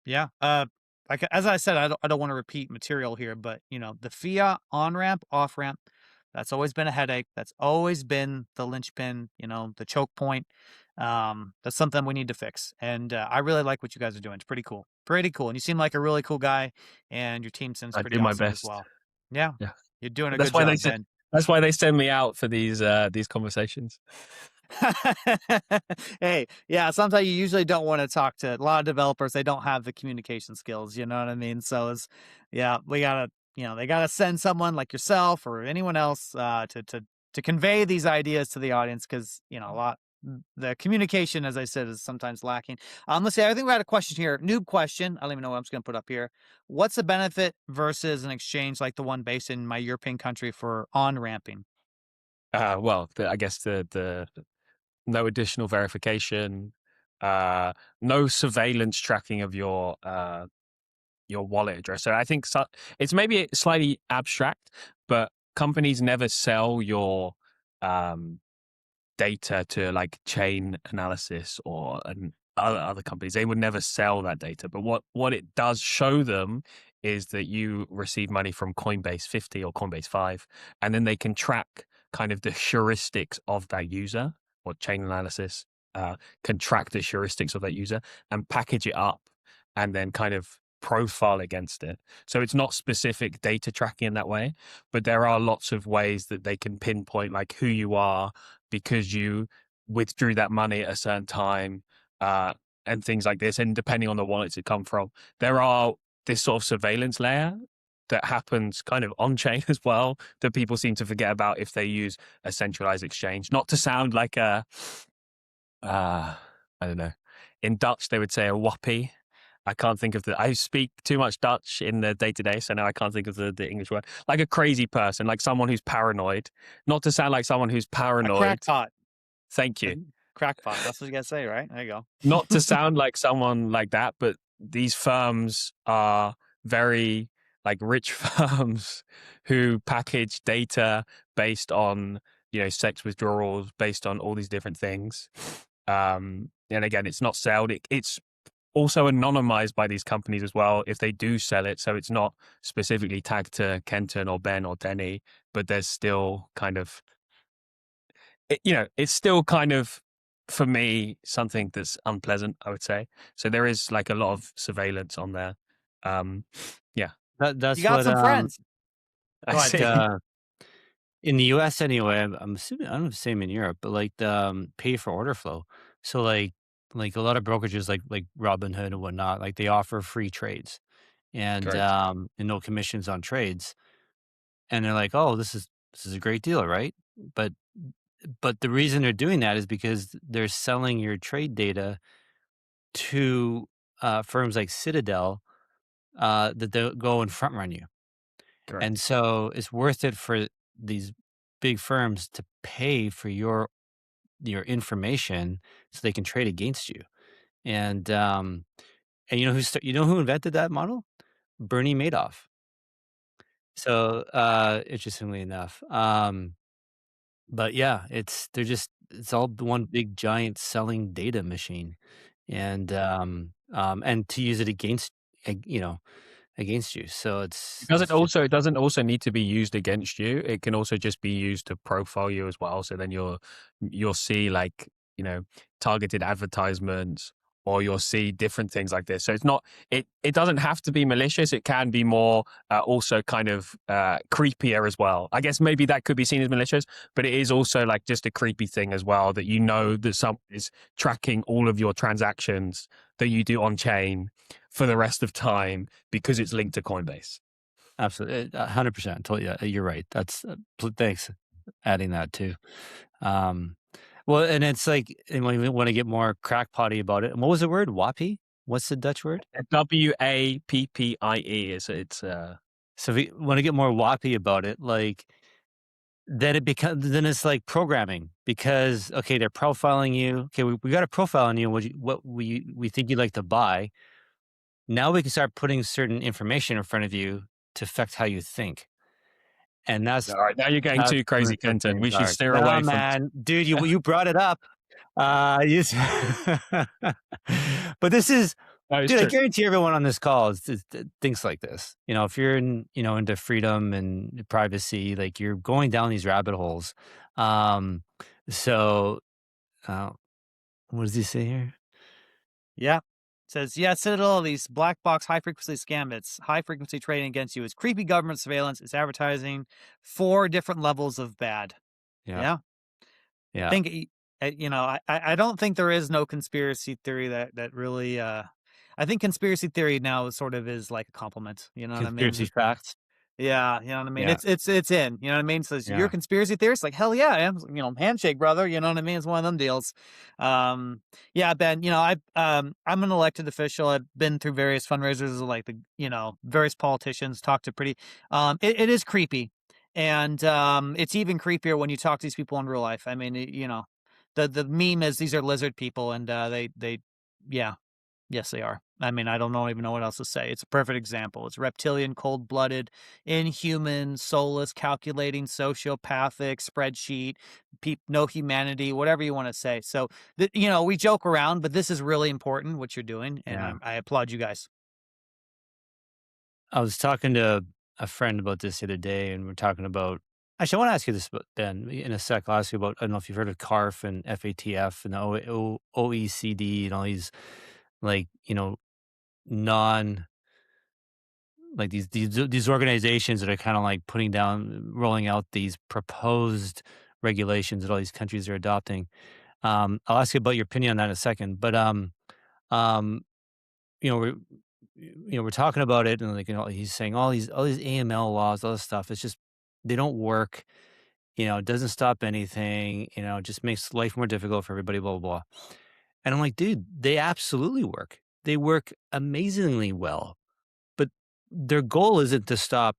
you. Yeah. As I said, I don't want to repeat material here, but the fiat on ramp, off ramp, that's always been a headache. That's always been the linchpin, the choke point. That's something we need to fix. And I really like what you guys are doing. It's pretty cool. And you seem like a really cool guy, and your team seems pretty awesome my best as well. Yeah. You're doing a That's good why job, Ben. That's why they send me out for these conversations. Hey, yeah, sometimes you usually don't want to talk to a lot of developers. They don't have the communication skills, you know what I mean? So we gotta, they gotta send someone like yourself or anyone else to convey these ideas to the audience, because a the communication, as I said, is sometimes lacking. Let's see. I think we had a question here. Noob question. I don't even know what I'm just going to put up here. What's the benefit versus an exchange like the one based in my European country for on-ramping? Well, I guess the no additional verification, no surveillance tracking of your wallet address. So I think it's maybe slightly abstract, but companies never sell your data to like chain analysis or other companies. They would never sell that data. But what it does show them is that you receive money from Coinbase 50 or Coinbase 5, and then they can track kind of the heuristics of that user, or chain analysis can track the heuristics of that user and package it up and then kind of profile against it. So it's not specific data tracking in that way, but there are lots of ways that they can pinpoint like who you are because you withdrew that money at a certain time, and things like this. And depending on the wallets it come from, there are this sort of surveillance layer that happens kind of on chain as well that people seem to forget about if they use a centralized exchange. Not to sound like a, I don't know, in Dutch they would say a wappie. I can't think of I speak too much Dutch in the day to day, so now I can't think of the English word. Like a crazy person, like someone who's paranoid. Not to sound like someone who's paranoid. A crackpot. Thank you. Crackpot. That's what you gotta say, right? There you go. Not to sound like someone like that, but these firms are very like rich firms who package data based on, sex withdrawals, based on all these different things. And again, it's not sold. It's also anonymized by these companies as well if they do sell it. So it's not specifically tagged to Kenton or Ben or Denny, but there's still kind of, it's still kind of, for me, something that's unpleasant, I would say. So there is like a lot of surveillance on there. Yeah. That's You got what, some friends. I see. in the US anyway, I'm assuming, I don't know if it's the same in Europe, but like the pay for order flow. So like a lot of brokerages like Robinhood and whatnot, like they offer free trades and Correct. and no commissions on trades. And they're like, oh, this is a great deal, right? But the reason they're doing that is because they're selling your trade data to firms like Citadel that they'll go and front run you. Correct. And so it's worth it for these big firms to pay for your information so they can trade against you. And you know who invented that model? Bernie Madoff. So interestingly enough, but yeah, it's all one big giant selling data machine, and to use it against you. So It doesn't also need to be used against you. It can also just be used to profile you as well. So then you'll see like, targeted advertisements, or you'll see different things like this. So it's not, it doesn't have to be malicious. It can be more also kind of creepier as well. I guess maybe that could be seen as malicious, but it is also like just a creepy thing as well, that that someone is tracking all of your transactions that you do on chain for the rest of time because it's linked to Coinbase. Absolutely, 100%. Totally, you're right. That's thanks adding that too. Well, and it's like, and when we want to get more crackpotty about it, and what was the word? Wappie? What's the Dutch word? WAPPIE. It's So if we want to get more wappy about it, like then then it's like programming, because okay, they're profiling you. Okay, we got a profile on you. What we think you'd like to buy. Now we can start putting certain information in front of you to affect how you think. And that's all right. Now you're getting too crazy, Kenton. We should steer away from. Man, dude, you brought it up. But this is, dude, I guarantee everyone on this call thinks like this. If you're into freedom and privacy, like you're going down these rabbit holes. So, what does he say here? Yeah. Says, Citadel, these black box high frequency scam, it's high frequency trading against you. It's creepy government surveillance. It's advertising. 4 different levels of bad. Yeah. I think, I don't think there is no conspiracy theory that really, I think conspiracy theory now sort of is like a compliment. You know what I mean? Conspiracy facts. Yeah, you know what I mean? Yeah. It's in, you know what I mean? So you're a Yeah. conspiracy theorist? Like, hell yeah, I am, you know, handshake, brother, you know what I mean? It's one of them deals. Yeah, Ben, you know, I'm an elected official. I've been through various fundraisers, like the, you know, various politicians, talked to pretty, it is creepy. And it's even creepier when you talk to these people in real life. I mean, you know, the meme is these are lizard people, and yeah, yes, they are. I mean, I don't even know what else to say. It's a perfect example. It's reptilian, cold-blooded, inhuman, soulless, calculating, sociopathic, spreadsheet, no humanity, whatever you want to say. So, you know, we joke around, but this is really important, what you're doing, and Yeah. I applaud you guys. I was talking to a friend about this the other day, and we're talking about. Actually, I want to ask you this, but then in a sec, I'll ask you about. I don't know if you've heard of CARF and FATF and the OECD and all these, like, you know, non like these organizations that are kind of like putting down, rolling out these proposed regulations that all these countries are adopting. I'll ask you about your opinion on that in a second, but um, you know, we're talking about it, and like, you know, he's saying all these AML laws, all this stuff. It's just they don't work. You know, it doesn't stop anything. You know, it just makes life more difficult for everybody. Blah blah blah. And I'm like, dude, they absolutely work. They work amazingly well. But their goal isn't to stop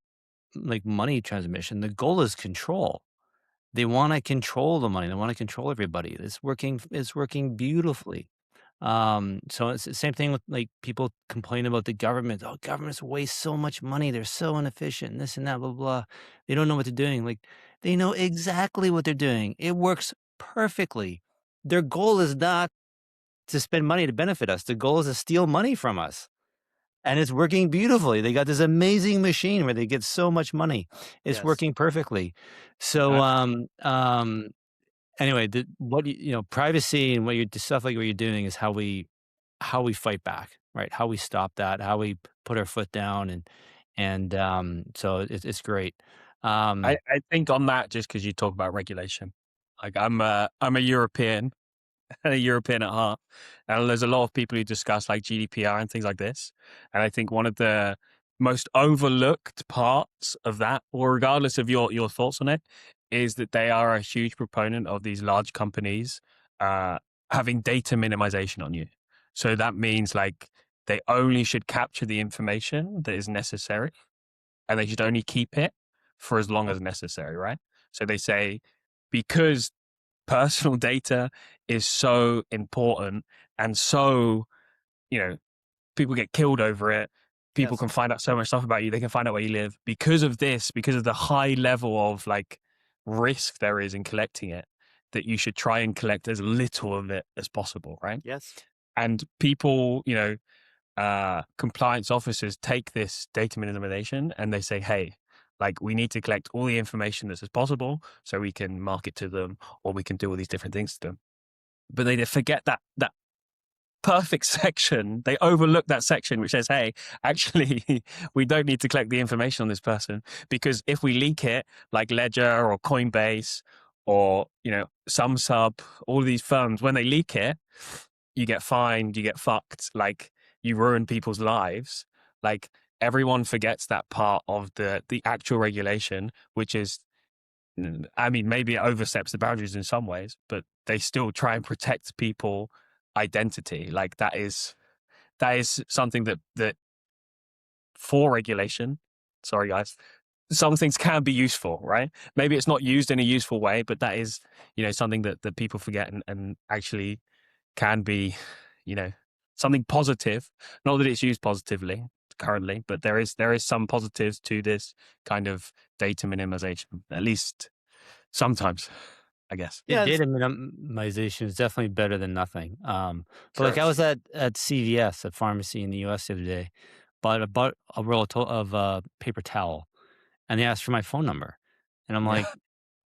like money transmission. The goal is control. They want to control the money. They want to control everybody. It's working. It's working beautifully. So it's the same thing with like people complain about the government. Oh, governments waste so much money. They're so inefficient. And this and that. Blah blah. Blah. They don't know what they're doing. Like they know exactly what they're doing. It works perfectly. Their goal is not to spend money to benefit us. The goal is to steal money from us. And it's working beautifully. They got this amazing machine where they get so much money. It's Yes. working perfectly. So, anyway, you know, privacy and stuff like what you're doing is how we fight back, right? How we stop that, how we put our foot down, and so it's great. I think on that, just because you talk about regulation, like I'm a European, a European at heart, and there's a lot of people who discuss like GDPR and things like this. And I think one of the most overlooked parts of that, or regardless of your thoughts on it, is that they are a huge proponent of these large companies having data minimization on you. So that means like they only should capture the information that is necessary, and they should only keep it for as long as necessary, right? So they say, because personal data is so important and so, you know, people get killed over it. People Yes. can find out so much stuff about you. They can find out where you live because of this, because of the high level of like risk there is in collecting it, that you should try and collect as little of it as possible, right? Yes. And people, you know, compliance officers take this data minimization and they say, hey, like we need to collect all the information that's as possible so we can market to them or we can do all these different things to them. But they forget that perfect section. They overlook that section which says, hey, actually, we don't need to collect the information on this person, because if we leak it, like Ledger or Coinbase or, you know, SumSub, all of these firms, when they leak it, you get fined, you get fucked, like you ruin people's lives. Like everyone forgets that part of the actual regulation, which is, I mean, maybe it oversteps the boundaries in some ways, but they still try and protect people identity. Like that is something that for regulation, sorry guys, some things can be useful, right? Maybe it's not used in a useful way, but that is, you know, something that people forget and actually can be, you know, something positive. Not that it's used positively currently, but there is some positives to this kind of data minimization, at least sometimes, I guess. Yeah. data minimization is definitely better than nothing. But like Sure. I was at CVS, a pharmacy in the U.S. the other day, bought a roll of paper towel, and they asked for my phone number, and I'm Yeah. like,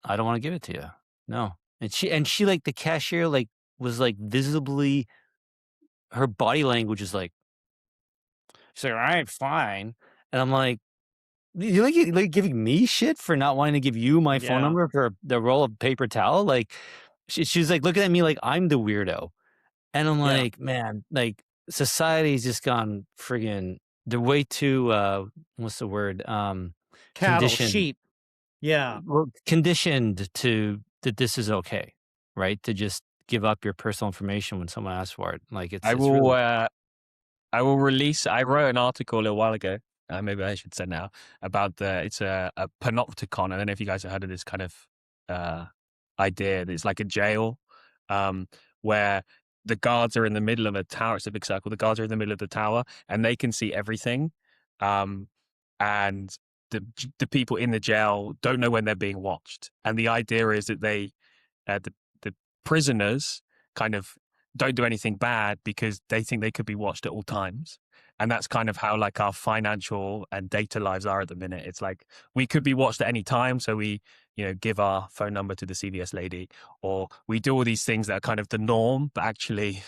I don't want to give it to you. No. And she like the cashier like was like visibly, her body language is like, she's like, all right, fine. And I'm like, you like giving me shit for not wanting to give you my phone Yeah. number for the roll of paper towel? Like she's like looking at me like I'm the weirdo. And I'm Yeah. like, man, like society's just gone friggin', they're way too what's the word? Cattle, conditioned sheep. Yeah. conditioned to that this is okay, right? To just give up your personal information when someone asks for it. Like I it's will. really I will release. I wrote an article a little while ago. Maybe I should say now about it's a panopticon. I don't know if you guys have heard of this kind of uh, idea. It's like a jail where the guards are in the middle of a tower. It's a big circle. The guards are in the middle of the tower, and they can see everything. And the people in the jail don't know when they're being watched. And the idea is that the prisoners kind of don't do anything bad because they think they could be watched at all times. And that's kind of how like our financial and data lives are at the minute. It's like we could be watched at any time. So we, give our phone number to the CVS lady, or we do all these things that are kind of the norm, but actually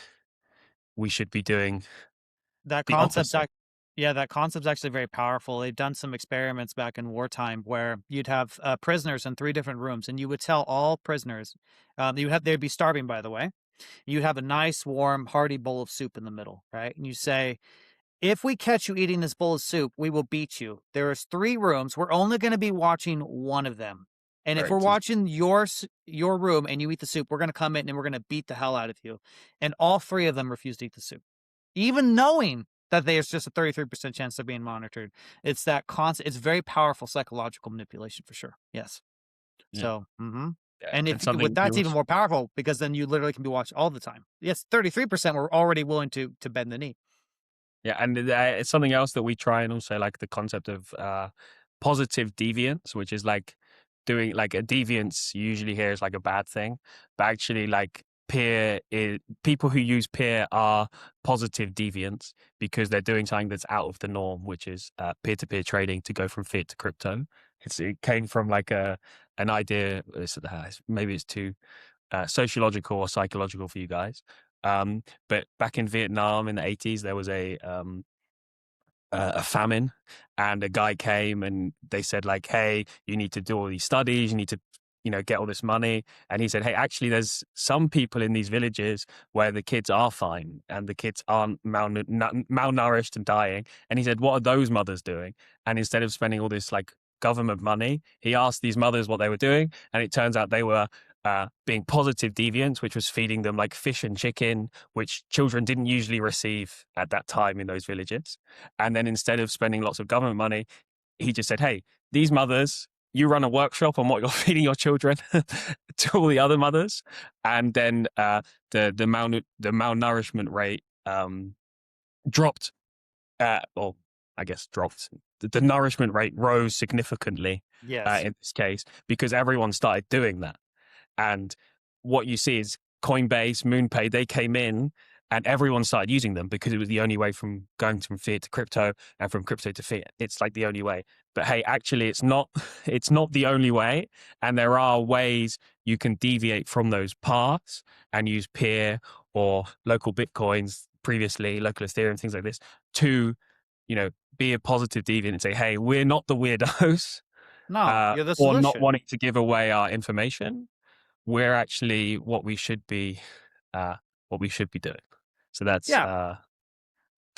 we should be doing That the concept's opposite. Yeah, that concept's actually very powerful. They've done some experiments back in wartime where you'd have prisoners in 3 different rooms, and you would tell all prisoners, they'd be starving, by the way. You have a nice, warm, hearty bowl of soup in the middle, right? And you say, if we catch you eating this bowl of soup, we will beat you. There's 3 rooms. We're only going to be watching one of them. And if Very we're easy. watching your room and you eat the soup, we're going to come in and we're going to beat the hell out of you. And all 3 of them refuse to eat the soup, even knowing that there's just a 33% chance they're being monitored. It's that constant. It's very powerful psychological manipulation for sure. Yes. Yeah. So, Yeah. and It's if something that's even more powerful because then you literally can be watched all the time. Yes, 33% were already willing to bend the knee. Yeah, and it's something else that we try and also like the concept of positive deviance, which is like doing like a deviance you usually hear is like a bad thing, but actually like people who use peer are positive deviants because they're doing something that's out of the norm, which is peer-to-peer trading to go from fiat to crypto. It came from like an idea. Maybe it's too sociological or psychological for you guys. But back in Vietnam in the 80s, there was a famine, and a guy came and they said like, hey, you need to do all these studies, you need to get all this money. And he said, hey, actually there's some people in these villages where the kids are fine and the kids aren't malnourished and dying. And he said, what are those mothers doing? And instead of spending all this like government money, he asked these mothers what they were doing, and it turns out they were being positive deviants, which was feeding them like fish and chicken, which children didn't usually receive at that time in those villages. And then instead of spending lots of government money, he just said, hey, these mothers, you run a workshop on what you're feeding your children to all the other mothers. And then the malnourishment rate dropped, or I guess dropped. The nourishment rate rose significantly Yes. in this case because everyone started doing that. And what you see is Coinbase, MoonPay, they came in and everyone started using them because it was the only way from going from fiat to crypto and from crypto to fiat. It's like the only way. But hey, actually it's not the only way. And there are ways you can deviate from those paths and use peer or local Bitcoins, previously local Ethereum, things like this, to, be a positive deviant and say, hey, we're not the weirdos. No, you're the Or not solution. wanting to give away our information. We're actually what we should be doing. So that's kind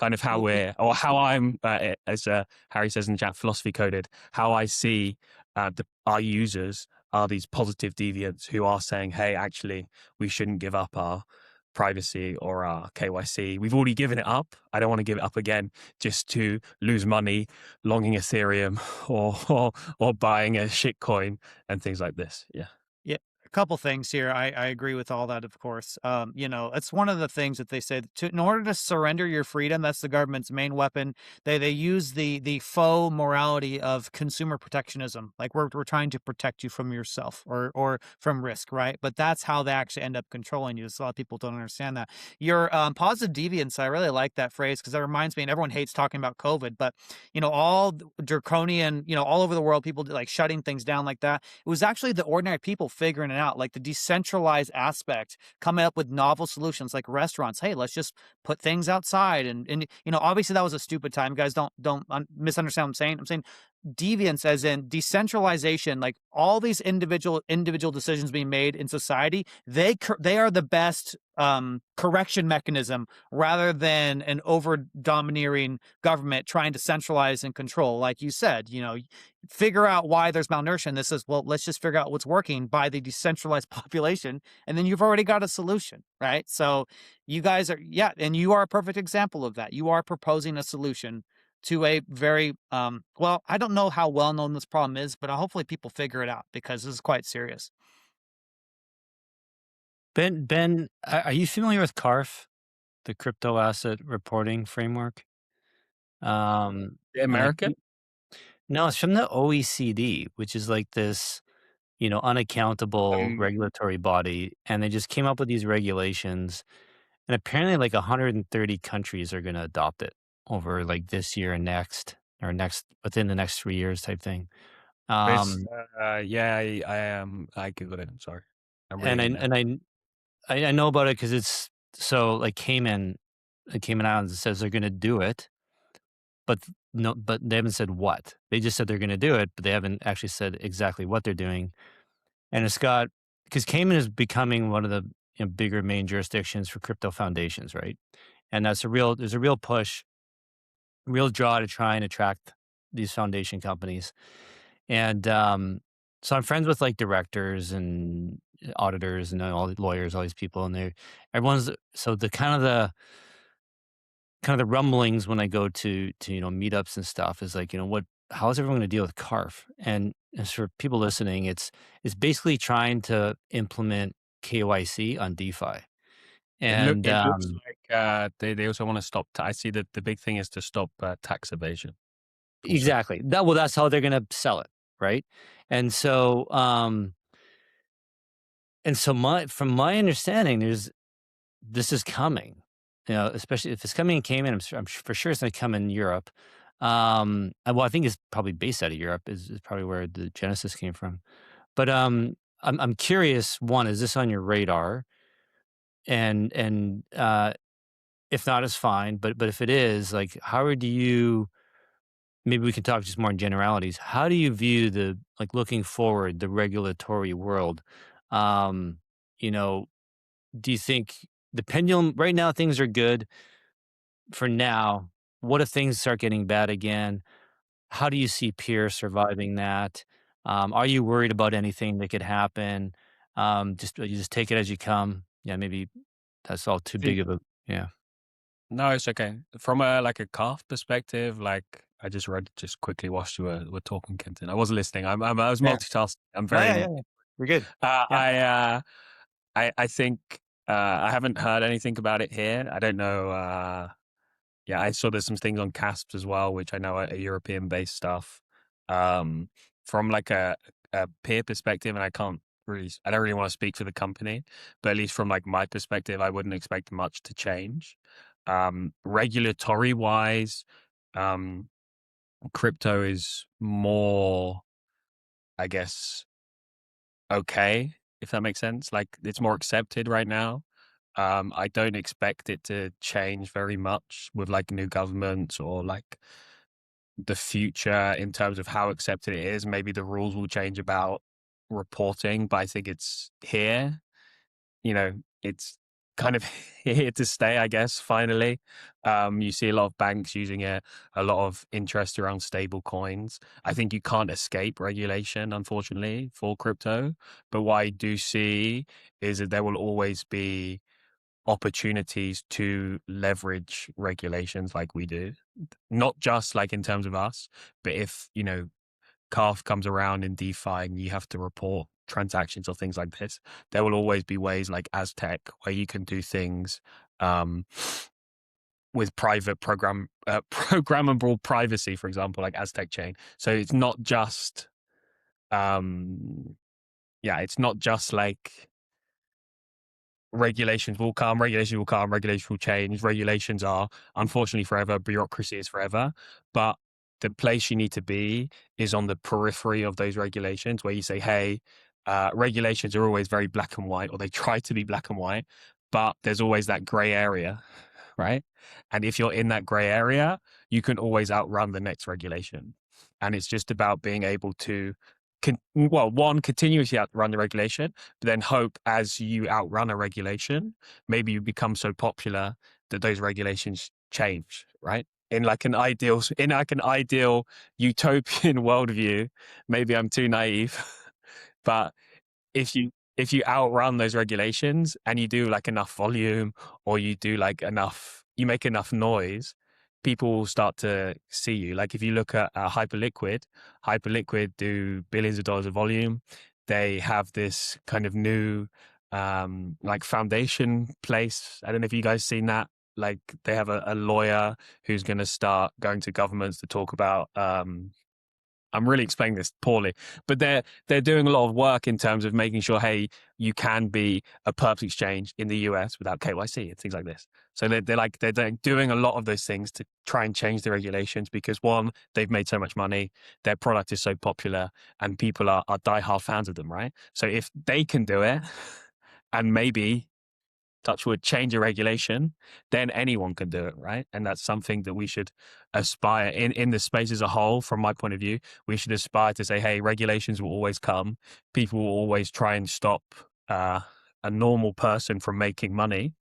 of how I'm, as Harry says in the chat, philosophy coded, how I see our users are these positive deviants who are saying, hey, actually, we shouldn't give up our privacy or our KYC. We've already given it up. I don't want to give it up again just to lose money longing Ethereum or buying a shitcoin and things like this. Yeah. Yeah, a couple things here. I agree with all that, of course. It's one of the things that they say in order to surrender your freedom, that's the government's main weapon. They use the faux morality of consumer protectionism, like we're trying to protect you from yourself or from risk, right? But that's how they actually end up controlling you. So a lot of people don't understand that. Your positive deviance, I really like that phrase because that reminds me, and everyone hates talking about COVID, but all draconian, all over the world, people like shutting things down like that. It was actually the ordinary people figuring it out, like the decentralized aspect, coming up with novel solutions like restaurants. Hey, let's just put things outside. And obviously that was a stupid time. Guys, don't misunderstand what I'm saying. I'm saying deviance, as in decentralization, like all these individual decisions being made in society, they are the best correction mechanism rather than an over domineering government trying to centralize and control. Like you said, figure out why there's malnutrition. This is, well, let's just figure out what's working by the decentralized population, and then you've already got a solution, right? So you guys are, and you are a perfect example of that. You are proposing a solution to a very well, I don't know how well known this problem is, but hopefully people figure it out, because this is quite serious. Ben, are you familiar with CARF, the crypto asset reporting framework? American? No, it's from the OECD, which is like this, unaccountable Um, regulatory body, and they just came up with these regulations, and apparently like 130 countries are going to adopt it over like this year and next, or next within the next 3 years type thing. This, Um, yeah, I am. I googled it. I'm sorry. I'm and reading it now. I know about it because it's so like the Cayman Islands says they're going to do it, but no, but they haven't said what. They just said they're going to do it, but they haven't actually said exactly what they're doing. And it's got, because Cayman is becoming one of the bigger main jurisdictions for crypto foundations, right? And there's a real push, real draw to try and attract these foundation companies. And so I'm friends with like directors and auditors and all the lawyers, all these people, and everyone's, so the kind of the rumblings when I go to meetups and stuff is like, how is everyone going to deal with CARF? And as for people listening, it's basically trying to implement KYC on DeFi. And It looks like they also want to stop. I see that the big thing is to stop tax evasion. Also. Exactly. That's how they're going to sell it, right? And so, from my understanding, this is coming. Especially if it's coming in Cayman, I'm for sure it's going to come in Europe. Well, I think it's probably based out of Europe. Is probably where the genesis came from. But I'm curious. One, is this on your radar? And if not, it's fine. But if it is, like, how do you? Maybe we can talk just more in generalities. How do you view looking forward, the regulatory world? You know, do you think the pendulum right now, things are good for now? What if things start getting bad again? How do you see Peer surviving that? Are you worried about anything that could happen? You just take it as you come. Yeah, maybe that's all too big of a, yeah. No, it's okay. From a calf perspective, like I just quickly whilst you were talking, Kenton. I wasn't listening. I was multitasking. I'm very. Yeah. We're good. I think I haven't heard anything about it here. I don't know. I saw there's some things on CASPs as well, which I know are European-based stuff. From like a peer perspective, and I don't really want to speak for the company, but at least from like my perspective, I wouldn't expect much to change. Regulatory wise, crypto is more, I guess, okay, if that makes sense. Like it's more accepted right now. I don't expect it to change very much with like new governments or like the future in terms of how accepted it is. Maybe the rules will change about reporting, but I think it's here. It's kind of here to stay, I guess, finally. You see a lot of banks using it, a lot of interest around stable coins. I think you can't escape regulation, unfortunately, for crypto. But what I do see is that there will always be opportunities to leverage regulations like we do, not just like in terms of us, but if, CAF comes around in DeFi and you have to report transactions or things like this, there will always be ways like Aztec where you can do things with private programmable privacy, for example, like Aztec chain. So it's not just it's not just like regulations will come, regulations will change. Regulations are unfortunately forever. Bureaucracy is forever. But the place you need to be is on the periphery of those regulations where you say, hey, regulations are always very black and white, or they try to be black and white, but there's always that gray area, right? And if you're in that gray area, you can always outrun the next regulation. and it's just about being able to one, continuously outrun the regulation, but then hope as you outrun a regulation, maybe you become so popular that those regulations change, right? In like an ideal utopian worldview, maybe I'm too naive, but if you outrun those regulations and you do like enough volume, or you do like you make enough noise, people will start to see you. Like if you look at Hyperliquid do billions of dollars of volume. They have this kind of new like foundation place. I don't know if you guys seen that. Like they have a lawyer who's going to start going to governments to talk about I'm really explaining this poorly, but they're doing a lot of work in terms of making sure, hey, you can be a purpose exchange in the US without KYC and things like this. So they're doing a lot of those things to try and change the regulations, because one, they've made so much money, their product is so popular, and people are diehard fans of them, right? So if they can do it, and maybe touch wood, change a regulation, then anyone can do it, right? And that's something that we should aspire in the space as a whole. From my point of view, we should aspire to say, hey, regulations will always come. People will always try and stop a normal person from making money.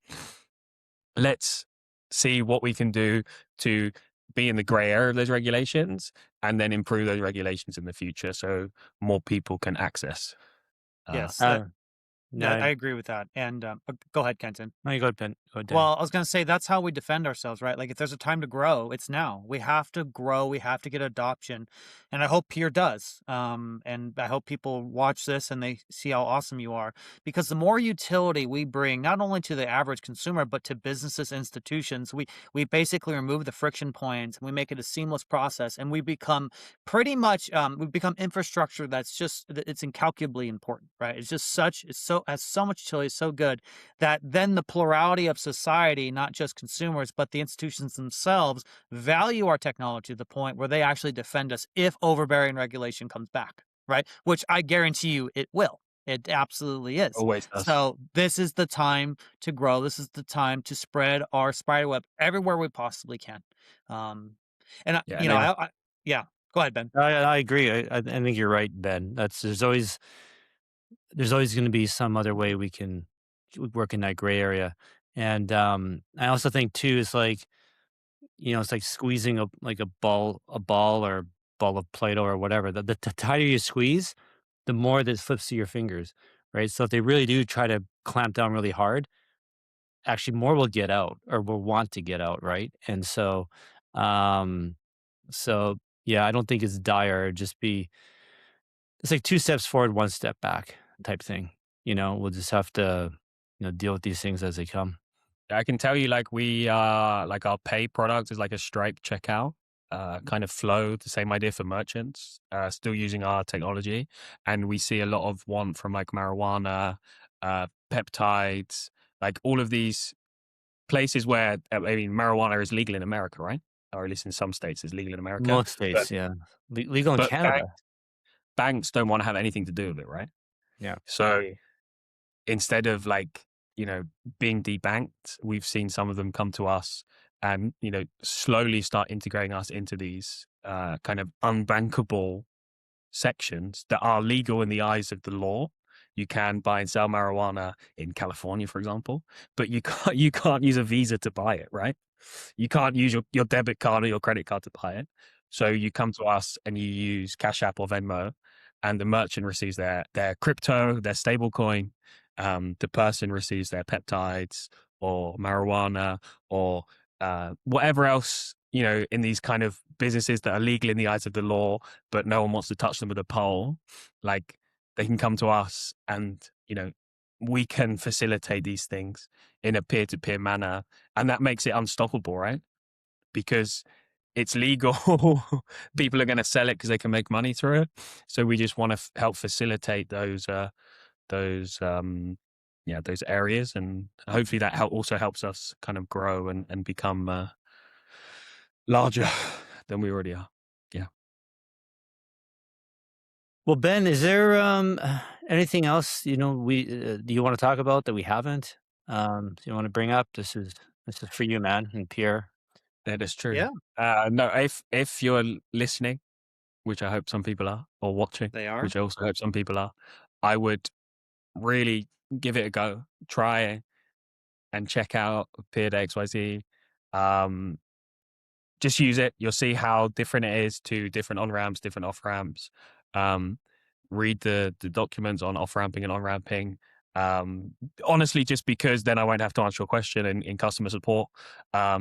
Let's see what we can do to be in the gray area of those regulations, and then improve those regulations in the future so more people can access. Yes, No, I agree with that. And go ahead, Kenton. no, you go ahead, Ben. Go ahead, Dan. Well, I was going to say that's how we defend ourselves, right? Like if there's a time to grow, it's now. We have to grow. We have to get adoption, and I hope Peer does. And I hope people watch this and they see how awesome you are, because the more utility we bring, not only to the average consumer but to businesses, institutions, we basically remove the friction points. We make it a seamless process, and we become pretty much we become infrastructure that's just it's incalculably important, right? It's just has so much utility, so good that then the plurality of society, not just consumers, but the institutions themselves, value our technology to the point where they actually defend us if overbearing regulation comes back, right? Which I guarantee you it will. It absolutely is. Always does. So this is the time to grow. This is the time to spread our spider web everywhere we possibly can. And yeah, go ahead, Ben. I agree. I think you're right, Ben. There's always going to be some other way we can work in that gray area. And I also think too, it's like, it's like squeezing a ball or ball of Play-Doh or whatever. The tighter you squeeze, the more that slips through your fingers, right? So if they really do try to clamp down really hard, actually more will get out or will want to get out, right? And um, so yeah, I don't think it's dire. It's like 2 steps forward, 1 step back type thing. We'll just have to, deal with these things as they come. I can tell you, like we are, like our pay product is like a Stripe checkout kind of flow. The same idea for merchants, still using our technology, and we see a lot of want from like marijuana, peptides, like all of these places where marijuana is legal in America, right? Or at least in some states, it's legal in America. Most states, yeah, legal in but Canada. Banks don't want to have anything to do with it, right? Yeah. So instead of being debanked, we've seen some of them come to us and slowly start integrating us into these kind of unbankable sections that are legal in the eyes of the law. You can buy and sell marijuana in California, for example, but you can't use a Visa to buy it, right? You can't use your debit card or your credit card to buy it. So you come to us and you use Cash App or Venmo, and the merchant receives their crypto, their stable coin. The person receives their peptides or marijuana or whatever else, in these kind of businesses that are legal in the eyes of the law, but no one wants to touch them with a pole. Like they can come to us and, we can facilitate these things in a peer-to-peer manner. And that makes it unstoppable, right? Because it's legal. People are going to sell it because they can make money through it. So we just want to help facilitate those areas, and hopefully that also helps us kind of grow and become larger than we already are. Yeah. Well, Ben, is there anything else do you want to talk about that we haven't? Do you want to bring up? This is for you, man, and Pierre. That is true. Yeah. No, if you're listening which I hope some people are, or watching, They are. which I also hope some people are, I would really give it a go. Try and check out Peer.xyz. Just use it. You'll see how different it is to different on-ramps, different off-ramps. Read the documents on off-ramping and on-ramping. Honestly, just because then I won't have to answer your question in customer support,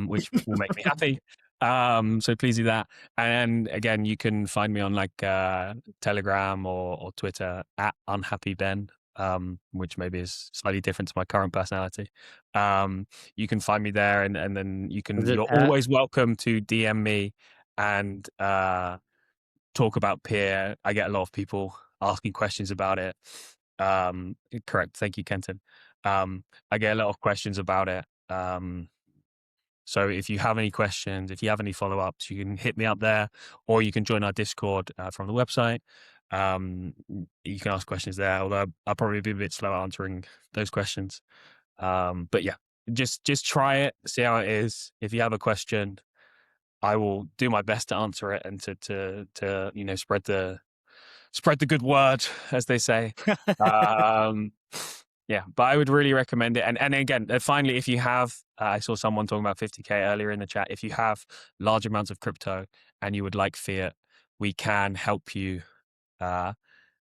which will make me happy. So please do that. And again, you can find me on like Telegram or Twitter at unhappyben, which maybe is slightly different to my current personality. You can find me there, and then you're always welcome to DM me and talk about Peer. I get a lot of people asking questions about it. Correct. Thank you, Kenton. I get a lot of questions about it. So if you have any questions, if you have any follow-ups, you can hit me up there, or you can join our Discord from the website. You can ask questions there, although I'll probably be a bit slow answering those questions. But yeah, just try it, see how it is. If you have a question, I will do my best to answer it and to spread the good word, as they say. Yeah, but I would really recommend it. And again, finally, if you have, I saw someone talking about 50K earlier in the chat. If you have large amounts of crypto and you would like fiat, we can help you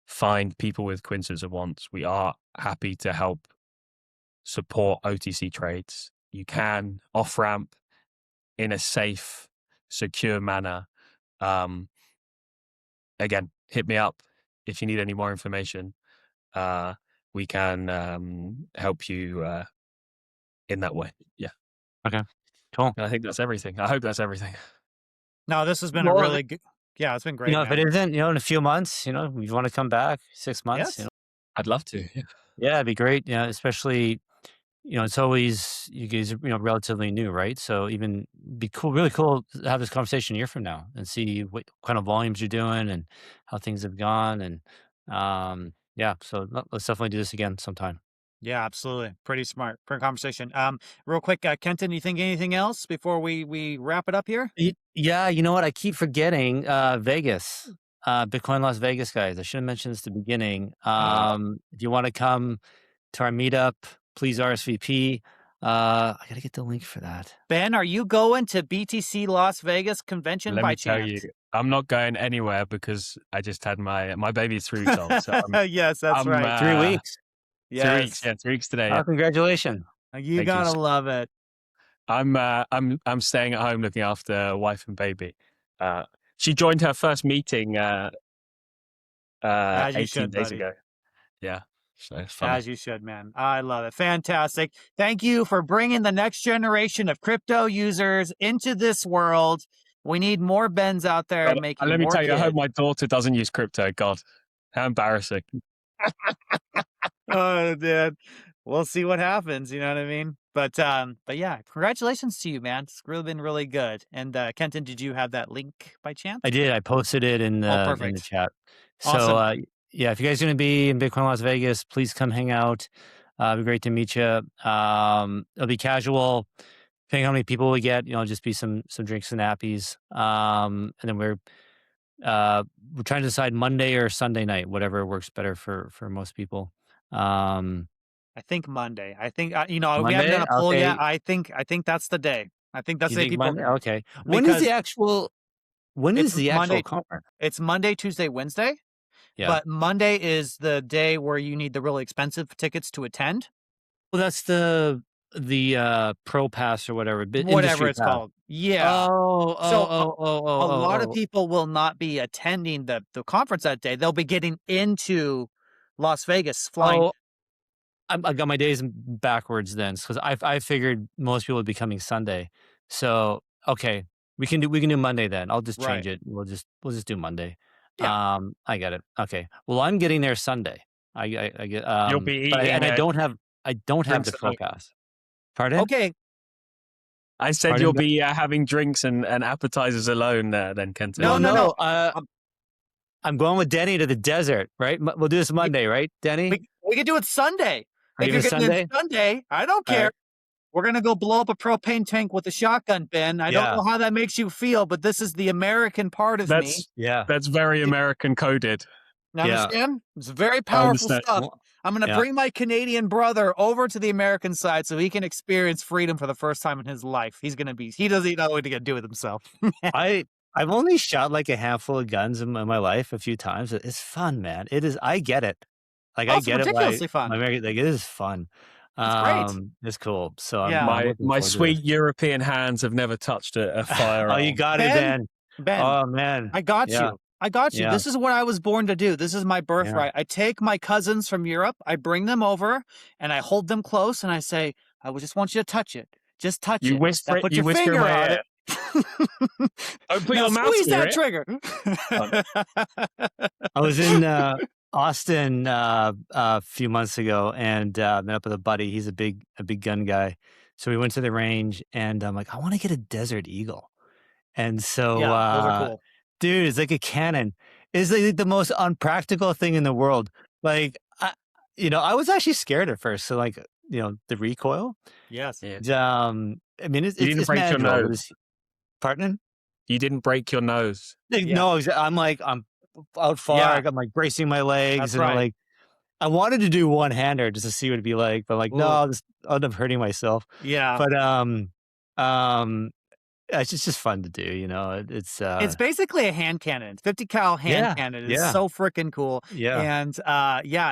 find people with coincidence of wants. We are happy to help support OTC trades. You can off ramp in a safe, secure manner. Again, hit me up if you need any more information. We can help you in that way. Yeah. Okay. Cool. And I think that's everything. I hope that's everything. No, this has been a really good. Yeah, it's been great. If it isn't, in a few months, if you want to come back, 6 months, Yes. I'd love to. Yeah, it'd be great. Especially, it's always, you guys are, relatively new, right? So even be cool, really cool to have this conversation a year from now and see what kind of volumes you're doing and how things have gone. And yeah, so let's definitely do this again sometime. Yeah, absolutely. Pretty smart. Great conversation. Real quick, Kenton, you think anything else before we wrap it up here? Yeah, you know what? I keep forgetting Vegas, Bitcoin Las Vegas, guys. I should have mentioned this at the beginning. If you want to come to our meetup, please RSVP. I got to get the link for that. Ben, are you going to BTC Las Vegas convention by chance? Let me tell you, I'm not going anywhere because I just had my baby's 3 weeks old. So yes, that's right. 3 weeks. Yes. 3 weeks. Yeah, 3 weeks today. Oh, congratulations. You gotta love it. I'm staying at home looking after wife and baby. She joined her first meeting 18 days ago. Yeah. So it's fun. As you should, man. I love it. Fantastic. Thank you for bringing the next generation of crypto users into this world. We need more Bens out there making Let me more tell you, kids. I hope my daughter doesn't use crypto. God, how embarrassing. Oh, dude. We'll see what happens. You know what I mean? But yeah, congratulations to you, man. It's really been really good. And Kenton, did you have that link by chance? I did. I posted it in the chat. So Awesome. yeah, if you guys are going to be in Bitcoin Las Vegas, please come hang out. It'll be great to meet you. It'll be casual. Depending on how many people we get, just be some drinks and nappies. And then we're trying to decide Monday or Sunday night, whatever works better for most people. I think Monday. I think we Monday? haven't done a poll Okay. yet. I think that's the day. I think that's You the day think people. Monday? Okay. When is the actual Monday. conference? It's Monday, Tuesday, Wednesday. Yeah. But Monday is the day where you need the really expensive tickets to attend. Well, that's the Pro Pass or whatever. Whatever it's called. Yeah. A A lot of people will not be attending the conference that day. They'll be getting into Las Vegas, flying. I got my days backwards then, because I figured most people would be coming Sunday. So okay, we can do Monday then. I'll just change it. We'll just do Monday. Yeah. I get it. Okay. Well, I'm getting there Sunday. I get. You'll be eating. And I don't have the Pro Pass. Pardon? Okay. I said you'll be having drinks and appetizers alone then, Kenton. No. I'm going with Denny to the desert, right? We'll do this Monday, right, Denny? We can do it Sunday. If you're getting Sunday? in Sunday, I don't care. We're going to go blow up a propane tank with a shotgun, Ben. I don't know how that makes you feel, but this is the American part of me. That's very American coded. Understand? It's very powerful stuff. I'm going to bring my Canadian brother over to the American side so he can experience freedom for the first time in his life. He doesn't know what to do with himself. I've only shot like a handful of guns in my life a few times. It's fun, man. It is. I get it. Like I get ridiculously fun. Like it is fun. It's great. It's cool. So my sweet European hands have never touched a firearm. Oh, you got it, Ben. Ben. Oh man, I got you. I got you. Yeah. This is what I was born to do. This is my birthright. I take my cousins from Europe, I bring them over, and I hold them close, and I say, I just want you to touch it. Just touch it. Whisper, put your finger on it. Put your mouth squeeze that trigger. I was in Austin a few months ago and met up with a buddy. He's a big gun guy. So we went to the range, and I'm like, I want to get a Desert Eagle. And so, those are cool. Dude, it's like a cannon. It's like the most unpractical thing in the world. Like, I was actually scared at first. So, like, the recoil. Yes. I mean, it's you didn't break your nose. Pardon? You didn't break your nose. No, I'm out far. Yeah. I got bracing my legs. That's and right. I wanted to do one-hander just to see what it'd be like. But no, I'll end up hurting myself. Yeah. But it's just fun to do, It's basically a hand cannon. It's 50 cal hand cannon. It's so freaking cool. Yeah.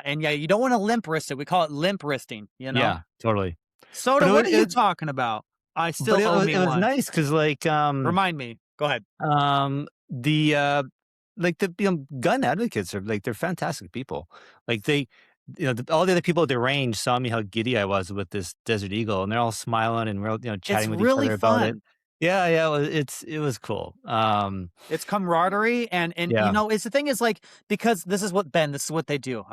And you don't want to limp wrist it. We call it limp wristing, Yeah, totally. Soda, what are you talking about? I still owe me one. It was nice because remind me. Go ahead. The gun advocates are they're fantastic people. Like all the other people at the range saw me how giddy I was with this Desert Eagle, and they're all smiling and we're all, chatting with each other about it. Yeah, it was cool. It's camaraderie and it's the thing is because this is what they do.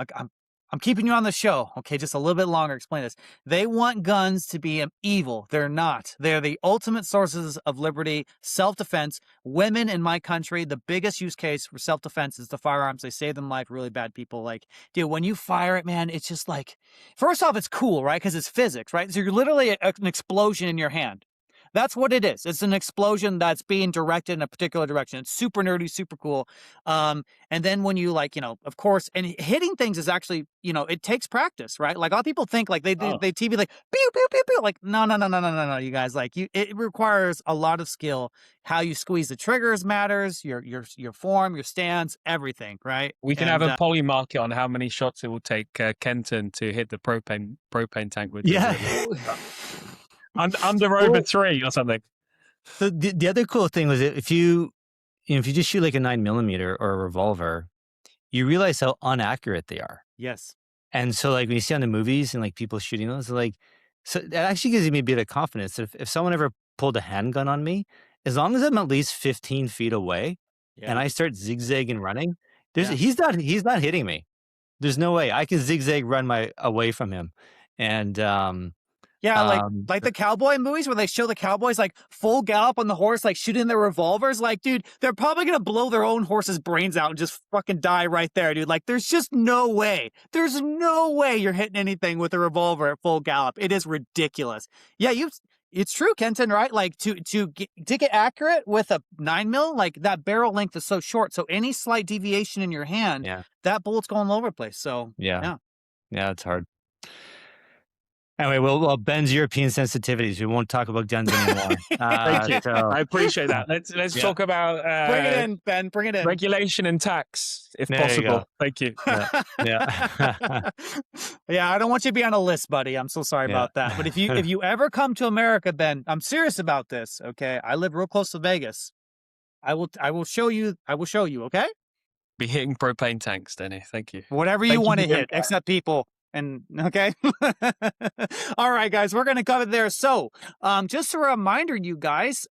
I'm keeping you on the show. Okay, just a little bit longer. Explain this. They want guns to be evil. They're not. They're the ultimate sources of liberty, self-defense. Women in my country, the biggest use case for self-defense is the firearms. They save them life. Really bad people. Dude, when you fire it, man, it's just first off, it's cool, right? Because it's physics, right? So you're literally an explosion in your hand. That's what it is. It's an explosion that's being directed in a particular direction. It's super nerdy, super cool. And then when you of course, and hitting things is actually, it takes practice, right? Like a lot of people think they TV pew, pew, pew, pew. No, you guys, it requires a lot of skill. How you squeeze the triggers matters, your form, your stance, everything, right? We can have a poly market on how many shots it will take Kenton to hit the propane tank with. Yeah. Under over 3 or something. So the other cool thing was if you just shoot like a 9mm or a revolver, you realize how inaccurate they are. Yes. And so when you see on the movies and people shooting those, so that actually gives me a bit of confidence. If someone ever pulled a handgun on me, as long as I'm at least 15 feet away and I start zigzagging running, he's not hitting me. There's no way I can zigzag run away from him. And yeah, like the cowboy movies where they show the cowboys full gallop on the horse, shooting their revolvers. Dude, they're probably gonna blow their own horse's brains out and just fucking die right there, dude. There's just no way. There's no way you're hitting anything with a revolver at full gallop. It is ridiculous. Yeah, it's true, Kenton, right? To get accurate with a 9mm, that barrel length is so short. So any slight deviation in your hand, that bullet's going all over the place. So yeah, it's hard. Anyway, well, Ben's European sensitivities. We won't talk about guns anymore. Thank you. So, I apprate that. Let's talk about bring it in, Ben. Bring it in. Regulation and tax, if possible. Thank you. Yeah. Yeah, I don't want you to be on a list, buddy. I'm so sorry about that. But if you ever come to America, Ben, I'm serious about this. Okay, I live real close to Vegas. I will show you. Okay. Be hitting propane tanks, Denny. Thank you. Whatever you want to hit, except people. And okay. All right, guys, we're going to cover there. So just a reminder, you guys,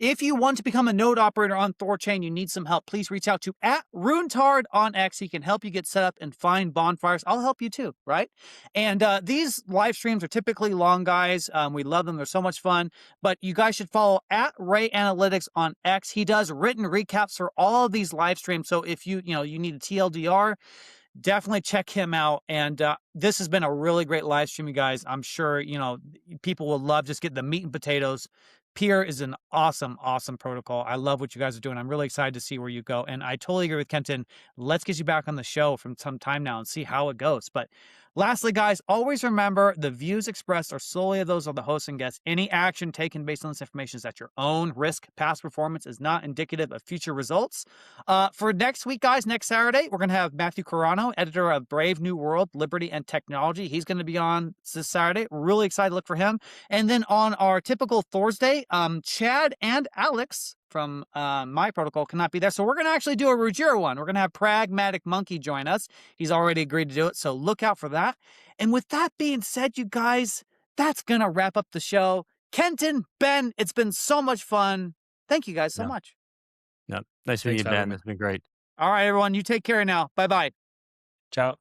if you want to become a node operator on THORChain, you need some help, please reach out to @Runtard on X. He can help you get set up and find bonfires. I'll help you too, right? And these live streams are typically long, guys. We love them. They're so much fun. But you guys should follow @RayAnalytics on X. He does written recaps for all of these live streams. So if you need a TLDR, definitely check him out. And this has been a really great live stream, you guys. I'm sure, people will love just getting the meat and potatoes. Peer is an awesome, awesome protocol. I love what you guys are doing. I'm really excited to see where you go. And I totally agree with Kenton. Let's get you back on the show from some time now and see how it goes. But lastly, guys, always remember the views expressed are solely those of the host and guests. Any action taken based on this information is at your own risk. Past performance is not indicative of future results. For next week, guys, next Saturday, we're going to have Matthew Carano, editor of Brave New World, Liberty and Technology. He's going to be on this Saturday. Really excited to look for him. And then on our typical Thursday, Chad and Alex from my protocol cannot be there. So we're going to actually do a Ruggiero one. We're going to have Pragmatic Monkey join us. He's already agreed to do it. So look out for that. And with that being said, you guys, that's going to wrap up the show. Kenton, Ben, it's been so much fun. Thank you guys so much. No, nice meeting you, Ben. It's been great. All right, everyone. You take care now. Bye-bye. Ciao.